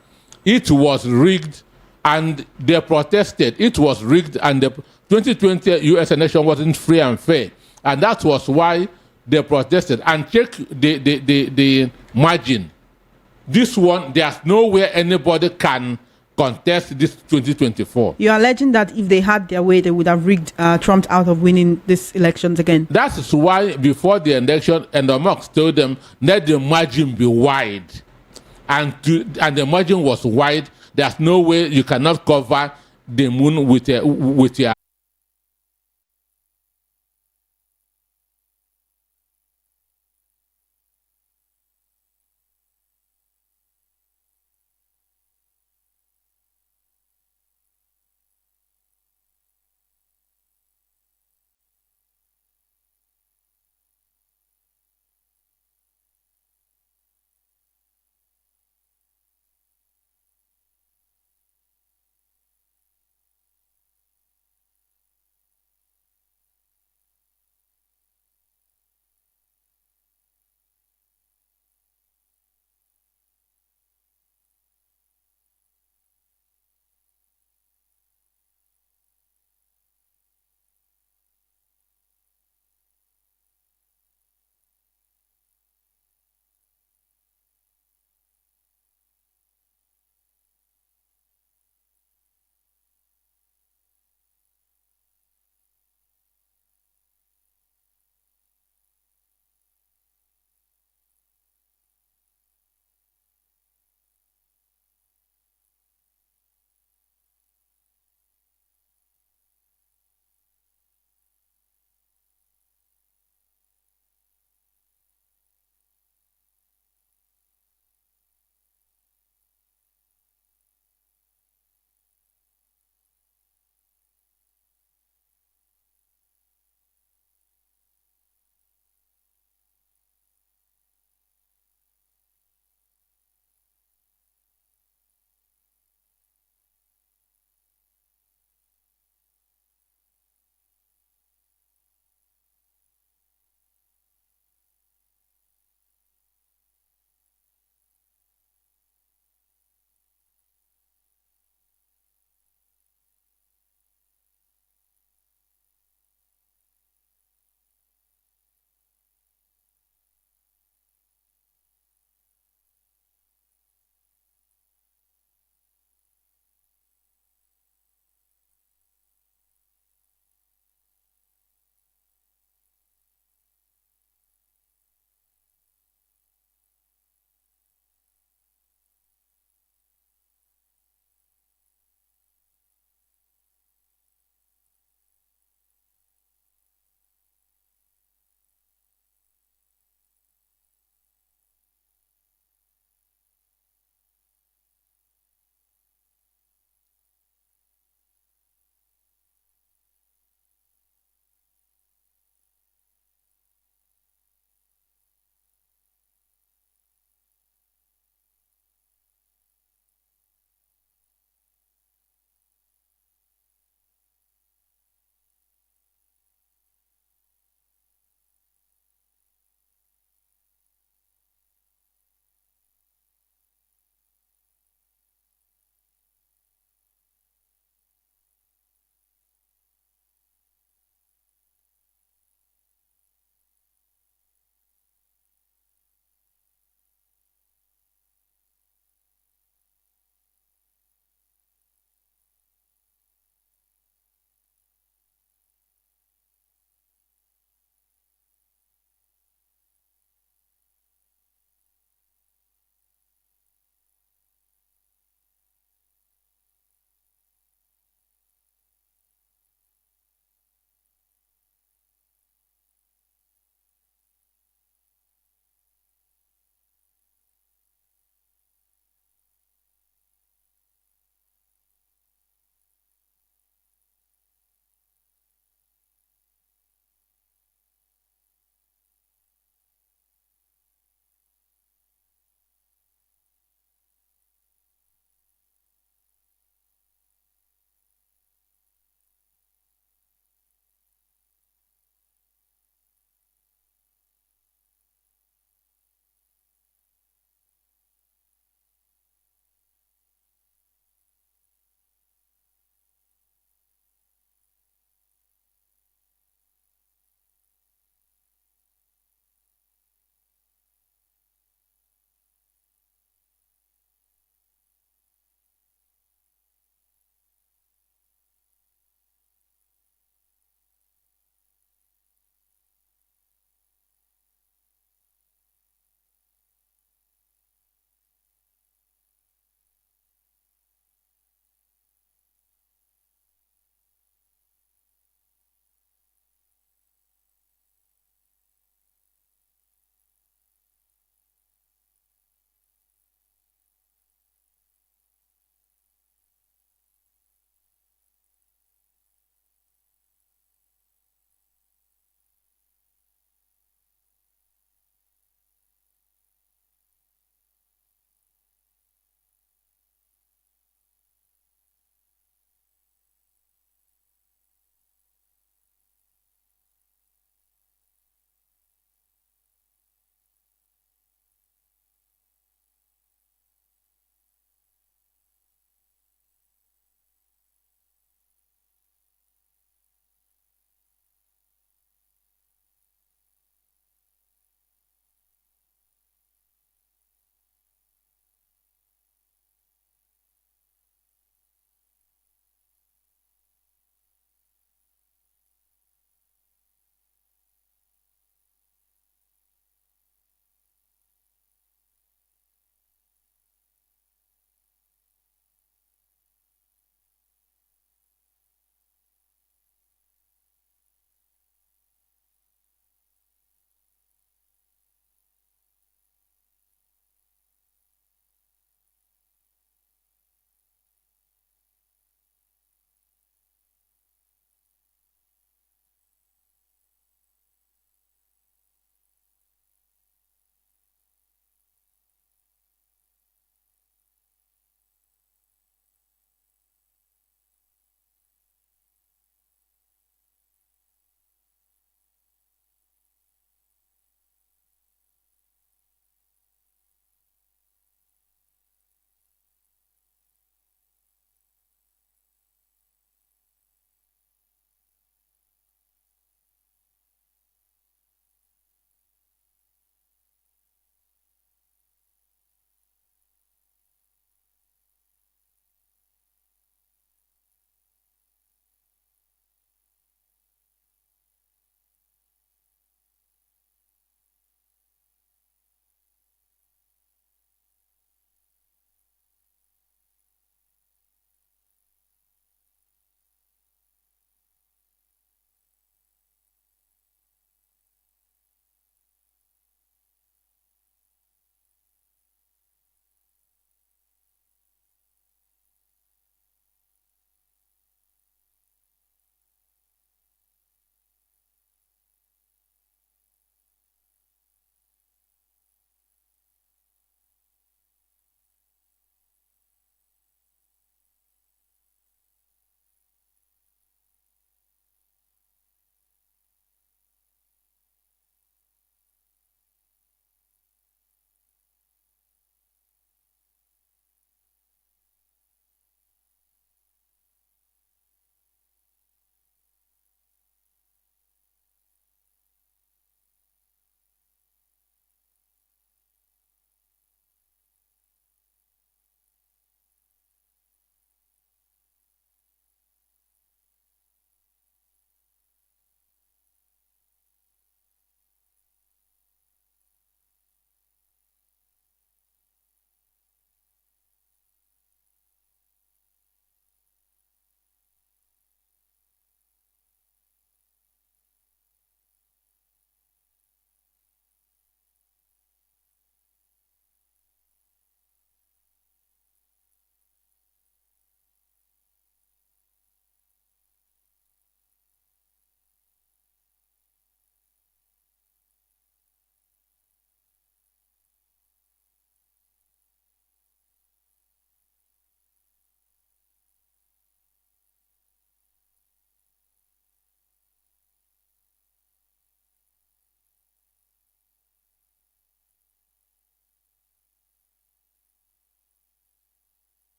It was rigged and they protested. It was rigged and the 2020 U.S. election wasn't free and fair. And that was why they protested. And check the margin. This one, there's nowhere anybody can contest this 2024. You're alleging that if they had their way, they would have rigged Trump out of winning these elections again. That is why before the election, Endomox told them, let the margin be wide. And the margin was wide. There's no way you cannot cover the moon with your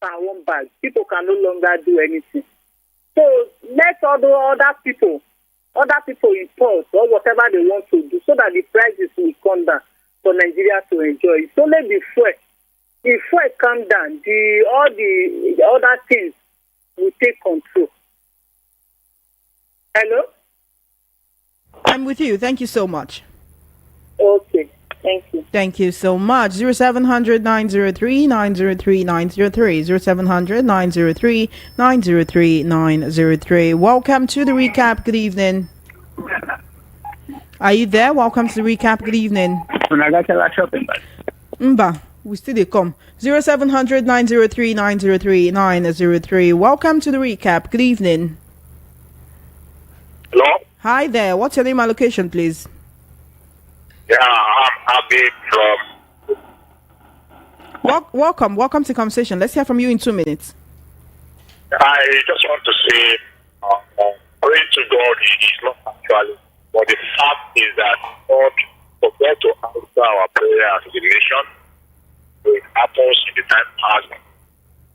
and one bag. People can no longer do anything. So let other people import or whatever they want to do so that the prices will come down for Nigeria to enjoy. It's only the fuel. If fuel come down, all the other things will take control. Hello? I'm with you. Thank you so much. Okay. Thank you. Thank you so much. 0700 903 903 903 0700 903 903 903. Welcome to the recap. Good evening. Are you there? Welcome to the recap. Good evening. Mba, we still they come. 0700 903 903 903. Welcome to the recap. Good evening. Hello? Hi there. What's your name and location, please? Yeah, I'm Abby from... Welcome to conversation. Let's hear from you in 2 minutes. I just want to say, praying to God is not actually, but the fact is that God forgot to answer our prayer as a nation. It happens in the time past.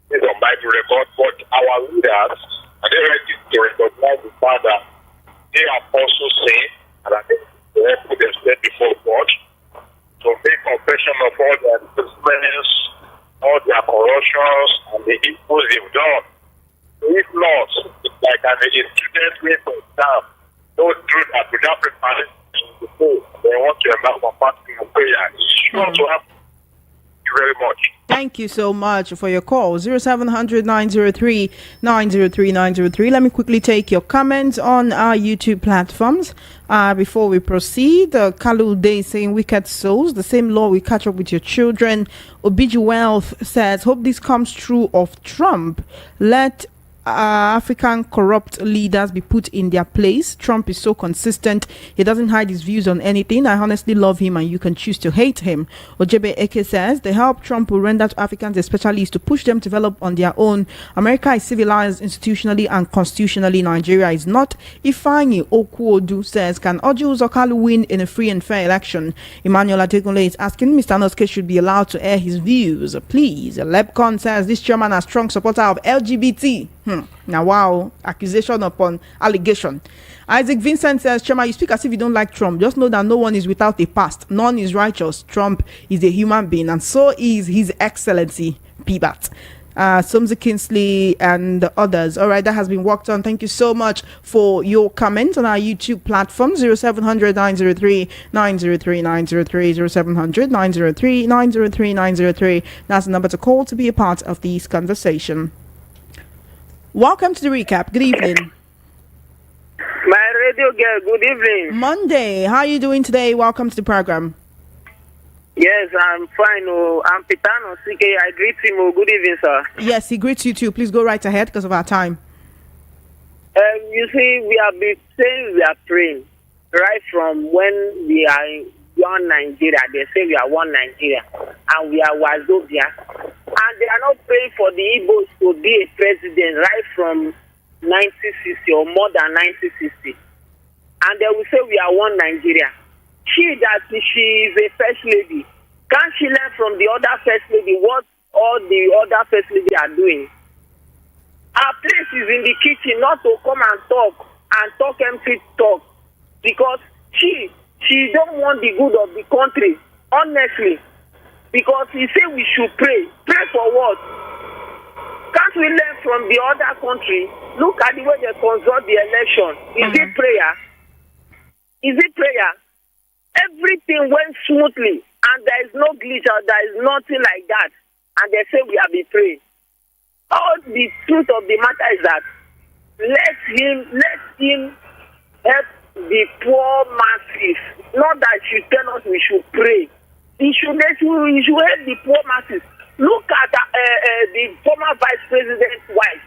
It's on Bible record, but our leaders are they ready to recognize the fact that they have also sinned and that they have put themselves before God to make confession of all their sins, all their corruptions, and the evils they've done. If not, it's like an student way for exam. Don't do that without preparing before they want to embark on fasting and prayer. It's sure to happen. Thank you very much. Thank you so much for your call. 0700 903 903 903. Let me quickly take your comments on our YouTube platforms. Before we proceed, Kalu Day saying wicked souls, the same law will catch up with your children. Obiju Wealth says, hope this comes true of Trump. Let African corrupt leaders be put in their place. Trump is so consistent. He doesn't hide his views on anything. I honestly love him and you can choose to hate him. Ojebe Eke says the help Trump will render to Africans especially is to push them to develop on their own. America is civilized institutionally and constitutionally. Nigeria is not. Ifeanyi Okuodu says, can Oju Zokalu win in a free and fair election? Emmanuel Adegunle is asking Mr. Noske should be allowed to air his views. Please. Lebcon says this chairman is a strong supporter of LGBT. Now, wow, accusation upon allegation. Isaac Vincent says, Chema, you speak as if you don't like Trump. Just know that no one is without a past. None is righteous. Trump is a human being, and so is His Excellency, Pibat. Sumzi Kinsley and others. All right, that has been worked on. Thank you so much for your comments on our YouTube platform. 0700 903 903 903 0700 903 903 903. That's the number to call to be a part of this conversation. Welcome to the recap. Good evening. My radio girl, good evening. Monday. How are you doing today? Welcome to the program. Yes, I'm fine. I'm Pitano CK. I greet him. Good evening, sir. Yes, he greets you too. Please go right ahead because of our time. You see, we have been saying we are praying right from when we are one Nigeria. They say we are one Nigeria and we are Wazobia. And they are not praying for the Igbos to be a president right from 1960 or more than 1960. And they will say we are one Nigeria. She is a first lady. Can she learn from the other first lady what all the other first lady are doing? Our place is in the kitchen, not to come and talk empty talk. Because she don't want the good of the country, honestly. Because he said we should pray. Pray for what? Can't we learn from the other country? Look at the way they consult the election. Is it prayer? Is it prayer? Everything went smoothly and there is no glitch or there is nothing like that. And they say we have been praying. All the truth of the matter is that let him help the poor masses. Not that he should tell us we should pray. He should help the poor masses. Look at the former vice president's wife.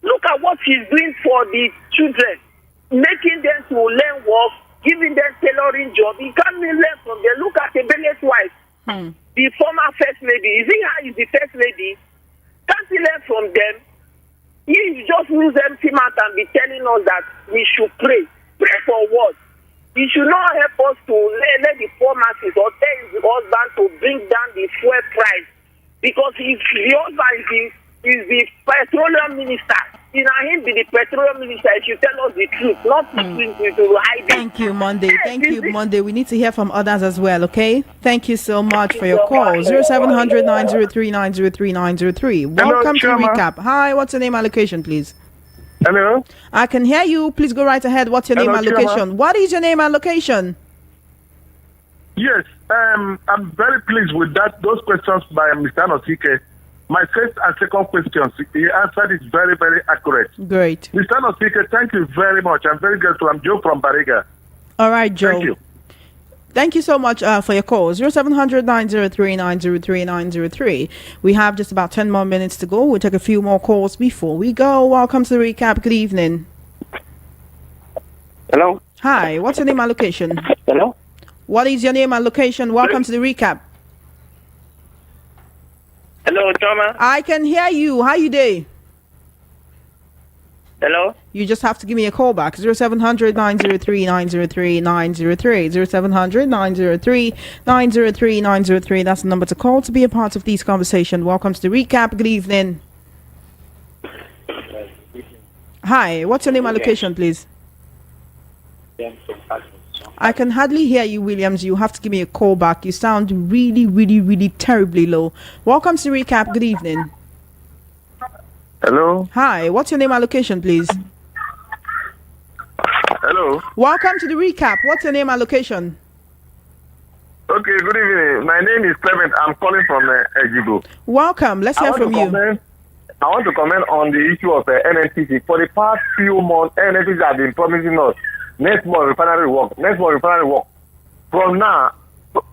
Look at what she's doing for the children, making them to learn work, giving them tailoring job. He can't even learn from them. Look at Ebele's wife, the former first lady. Is he her is the first lady? Can't he learn from them? He just use empty mouth and be telling us that we should pray. Pray for what? He should not help us to let the poor masses or tell his husband to bring down the fuel price because if the husband is the petroleum minister, you know, him be the petroleum minister. He should tell us the truth, not to hide it. Thank you, Monday. Thank you, Monday. We need to hear from others as well, okay? Thank you so much for your call. 0700 903 903 903. Welcome to the recap. Hi, what's your name and location, please? Hello? I can hear you. Please go right ahead. What's your name and location? What is your name and location? Yes, I'm very pleased with those questions by Mr. Nosike. My first and second questions, he answered it very, very accurate. Great. Mr. Nosike, thank you very much. I'm very grateful. I'm Joe from Bariga. All right, Joe. Thank you. Thank you so much for your call. 0700 903 903 903. We have just about 10 more minutes to go. We'll take a few more calls before we go. Welcome to the recap. Good evening. Hello? Hi, what's your name and location? Hello? What is your name and location? Welcome to the recap. Hello, Choma? I can hear you. How you doing? Hello? You just have to give me a call back. 0700 903 903 903. 0700 903 903 903. That's the number to call to be a part of this conversation. Welcome to the recap. Good evening. Hi, what's your name and location, please? I can hardly hear you, Williams. You have to give me a call back. You sound really, really, really terribly low. Welcome to the recap. Good evening. Hello? Hi, what's your name and location, please? Hello? Welcome to the recap. What's your name and location? Okay, good evening. My name is Clement. I'm calling from Ejibo. Welcome. Let's hear from you. I want to comment on the issue of NNPC. For the past few months, NNPC have been promising us next month refinery work. From now,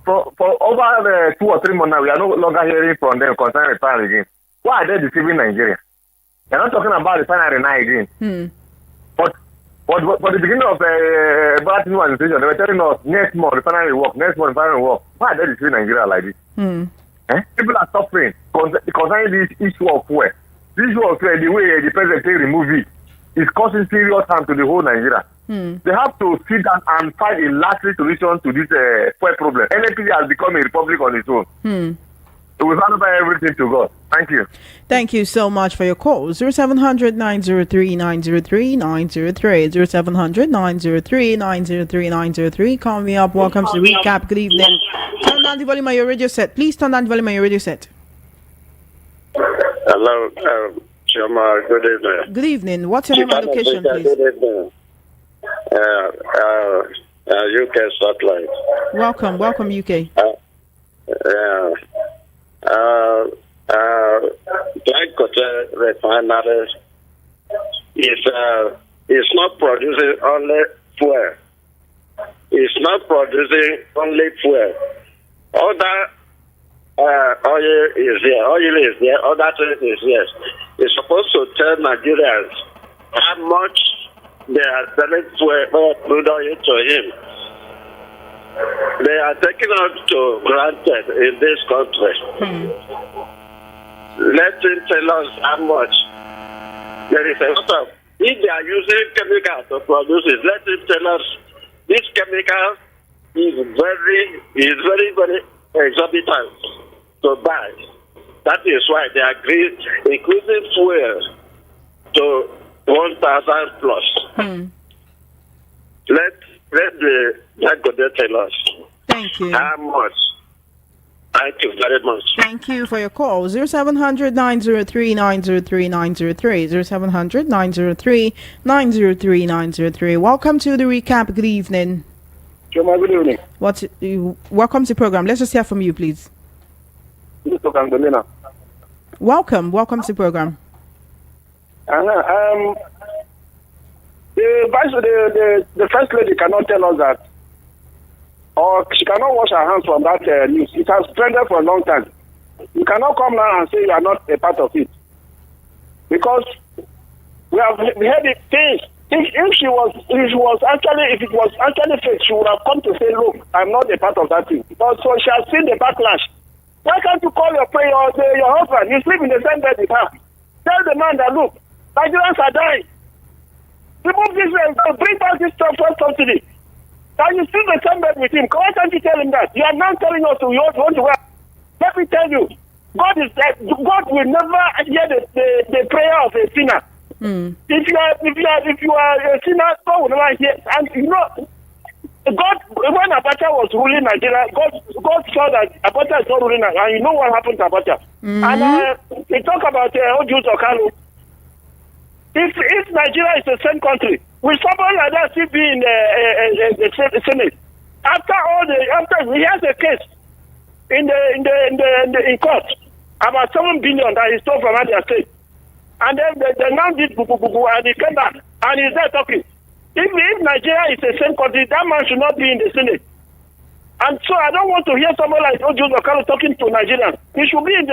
for over 2 or 3 months now, we are no longer hearing from them concerning refinery again. Why are they deceiving Nigeria? They're not talking about refinery now again. But for the beginning of the Baltimore administration, they were telling us next month refinery work. Why are they deceiving Nigeria like this? People are suffering concerning this issue of fuel. This issue of fuel, the way the president remove it, is causing serious harm to the whole Nigeria. They have to sit down and find a lasting solution to this fuel problem. NNPC has become a republic on its own. So we hand over everything to God. Thank you. Thank you so much for your call. 0700 903 903 903. 0700 903 903 903. Call me up. Welcome to the recap. Good evening. Turn down the volume on your radio set. Please turn down the volume on your radio set. Hello, Choma. Good evening. Good evening. What's your name and location, please? Good evening. UK satellite. Welcome, UK. Dangote refinery is not producing only fuel. It's not producing only fuel. Other oil is there. Other thing is yes. It's supposed to tell Nigerians how much they are selling fuel crude oil to him. They are taking us to granted in this country. Let him tell us how much. There is a lot of, if they are using chemicals to produce it, let him tell us this chemical is very, very exorbitant to buy. That is why they agreed increasing fuel to 1,000 plus. Let the Dangote tell us. Thank you. How much? Thank you very much. Thank you for your call. 0700 903 903 903. 0700 903 903 903. Welcome to the recap. Good evening. Good evening. Welcome to the program. Let's just hear from you, please. Welcome to the program. The first lady cannot tell us that, or she cannot wash her hands from that news. It has trended for a long time. You cannot come now and say you are not a part of it, because we heard it things. If it was actually fake, she would have come to say, "Look, I'm not a part of that thing." But so she has seen the backlash. Why can't you call your husband? You sleep in the same bed with her. Tell the man that, look, Nigerians are dying. Remove this and bring back this transport subsidy. Can you sleep in the same bed with him? Why can't you tell him that? You are now telling us you want to wear. Let me tell you, God will never hear the prayer of a sinner. If you are a sinner, God will never hear. And you know, God, when Abacha was ruling Nigeria, God saw that Abacha is not ruling, and you know what happened to Abacha. And they talk about Ojus Okano. If Nigeria is the same country, will somebody like that still be in the Senate? After he has a case in court about 7 billion that he stole from Abia State, and then they now did and he came back and he's there talking. If Nigeria is the same country, that man should not be in the Senate. And so I don't want to hear someone like Ojo Okano talking to Nigerians. He should be in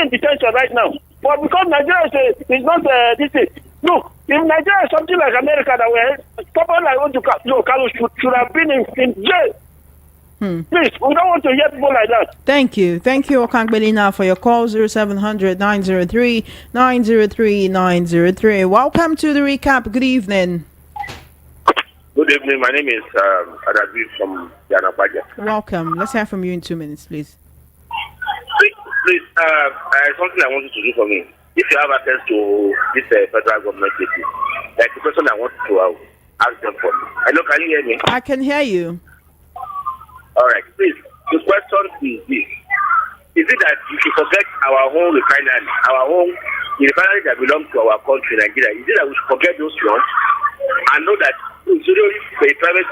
detention right now. But because Nigeria is not this thing. Look, if Nigeria is something like America, that someone like Ojo Okano should have been in jail. Please, we don't want to hear people like that. Thank you, Okangbelina, for your call. 0700 903 903 903. Welcome to the recap. Good evening. Good evening. My name is Adabi from Anambra. Welcome. Let's hear from you in 2 minutes, please. Please, something I wanted to do for me. If you have access to this federal government cases, like the person I want to ask them for. Hello, can you hear me? I can hear you. All right, please. The question is this: is it that we should forget our own refinery, the refinery that belongs to our country, Nigeria? Is it that we should forget those ones and know that it's really a private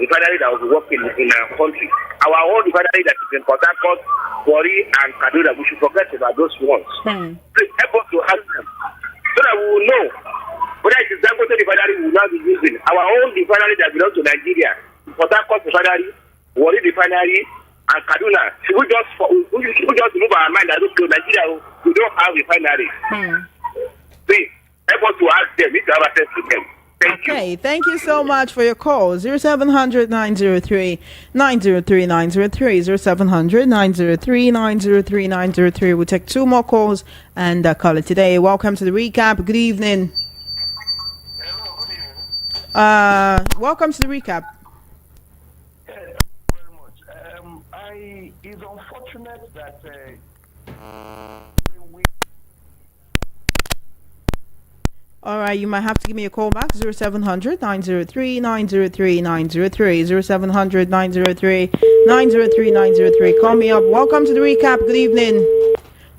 refinery that will work in our country? Our own refinery that is in Port Harcourt, Warri, and Kaduna, we should forget about those ones. Please help us to ask them so that we will know whether it is Dangote refinery we will not be using. Our own refinery that belongs to Nigeria, Port Harcourt refinery, Warri refinery, and Kaduna. Should we just move our mind and look to Nigeria? We don't have refinery. Please help us to ask them if you have access to them. Thank you so much for your call. 0700 903 903 903 0700 903 903 903. We'll take 2 more calls and call it today. Welcome to the recap. Good evening. Welcome to the recap. It's unfortunate that all right, you might have to give me a call back. 0700 903 903 903 0700 903 903 903. Call me up. Welcome to the recap. Good evening.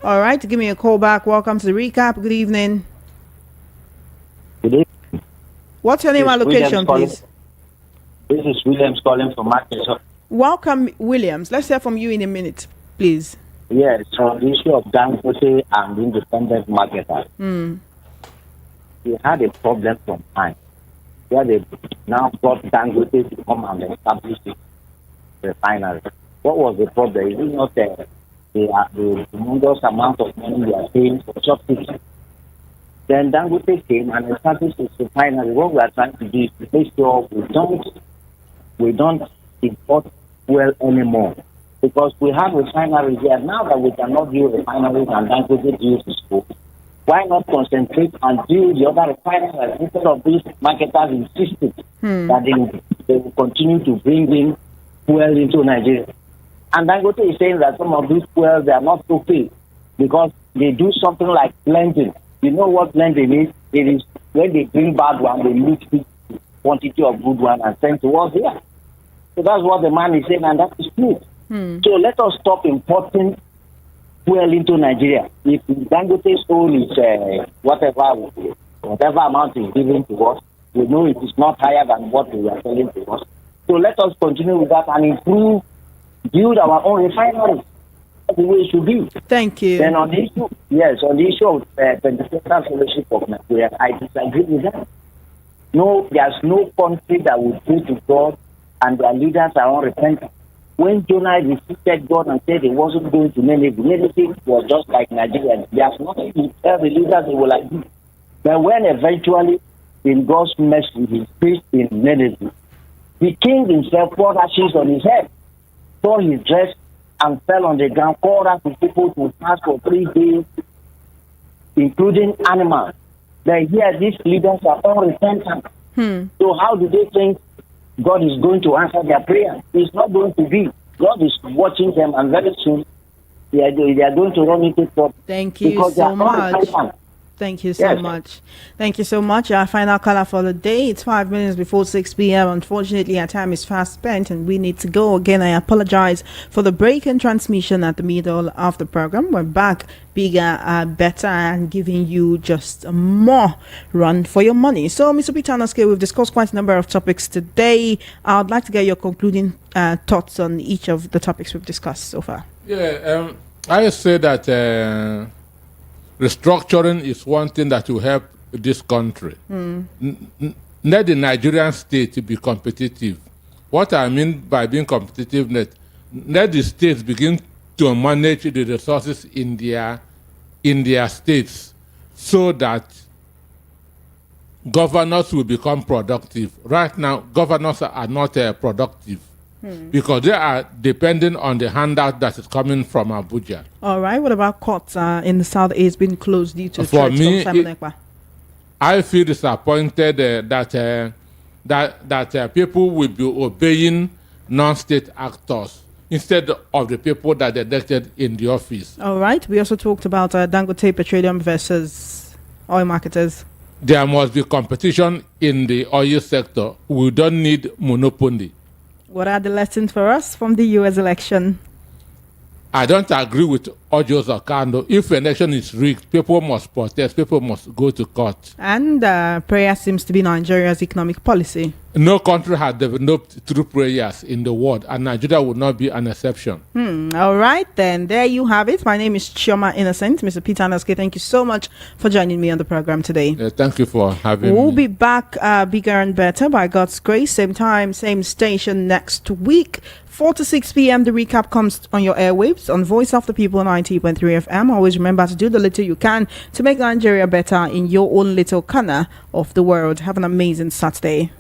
All right, give me a call back. Welcome to the recap. Good evening. Good evening. What's your name and location, please? This is Williams calling from Manchester. Welcome, Williams. Let's hear from you in a minute, please. Yes, on the issue of Dangote and independent marketers. We had a problem from time where they now brought Dangote to come and establish the refinery. What was the problem? Is it not the humongous amount of money we are paying for subsidies? Then Dangote came and established this refinery. What we are trying to do is to make sure we don't import fuel anymore, because we have refineries here. Now that we cannot do refineries and Dangote use the scope, why not concentrate and do the other refineries instead of these marketers insisting that they will continue to bring in fuel into Nigeria? And Dangote is saying that some of these fuels, they are not okay because they do something like blending. You know what blending is? It is when they bring bad one, they mix the quantity of good one and send to us here. So that's what the man is saying, and that is true. So let us stop importing fuel into Nigeria. If Dangote's oil is whatever amount is given to us, we know it is not higher than what we are selling to us. So let us continue with that and build our own refineries. That's the way it should be. Thank you. Then on the issue of Pentecostal fellowship of Nigeria, I disagree with that. No, there's no country that will pray to God and their leaders are unrepentant. When Jonah resisted God and said he wasn't going to Nineveh was just like Nigeria. There's nothing to tell the leaders they will like this. But when eventually, in God's mercy, he preached in Nineveh, the king himself poured ashes on his head, tore his dress, and fell on the ground, called out to people to fast for 3 days, including animals. Then here, these leaders are unrepentant. So how do they think God is going to answer their prayer? It's not going to be. God is watching them, and very soon they are going to run into trouble. Thank you because they so are not much. repentant. Thank you so Yes. much. Thank you so much. Our final caller for the day. It's 5 minutes before 6 p.m. Unfortunately, our time is fast spent and we need to go. Again, I apologize for the break in transmission at the middle of the program. We're back bigger, better, and giving you just more run for your money. So, Mr. Peter Noske, we've discussed quite a number of topics today. I'd like to get your concluding thoughts on each of the topics we've discussed so far. Yeah, I say that restructuring is one thing that will help this country. Let the Nigerian state be competitive. What I mean by being competitive, let the states begin to manage the resources in their states so that governors will become productive. Right now, governors are not productive because they are depending on the handout that is coming from Abuja. All right. What about courts in the southeast being closed due to For threats me, from Simon Ekpa? I feel disappointed that people will be obeying non-state actors instead of the people that are elected in the office. All right. We also talked about Dangote Petroleum versus oil marketers. There must be competition in the oil sector. We don't need monopoly. What are the lessons for us from the U.S. election? I don't agree with Ojos Okando. If election is rigged, people must protest. People must go to court. And prayer seems to be Nigeria's economic policy. No country has developed through prayers in the world, and Nigeria would not be an exception. All right, then. There you have it. My name is Chioma Innocent. Mr. Peter Noske, thank you so much for joining me on the program today. Thank you for having We'll me. be back bigger and better by God's grace. Same time, same station next week. 4 to 6 p.m. The recap comes on your airwaves on Voice of the People 90.3 FM. Always remember to do the little you can to make Nigeria better in your own little corner of the world. Have an amazing Saturday.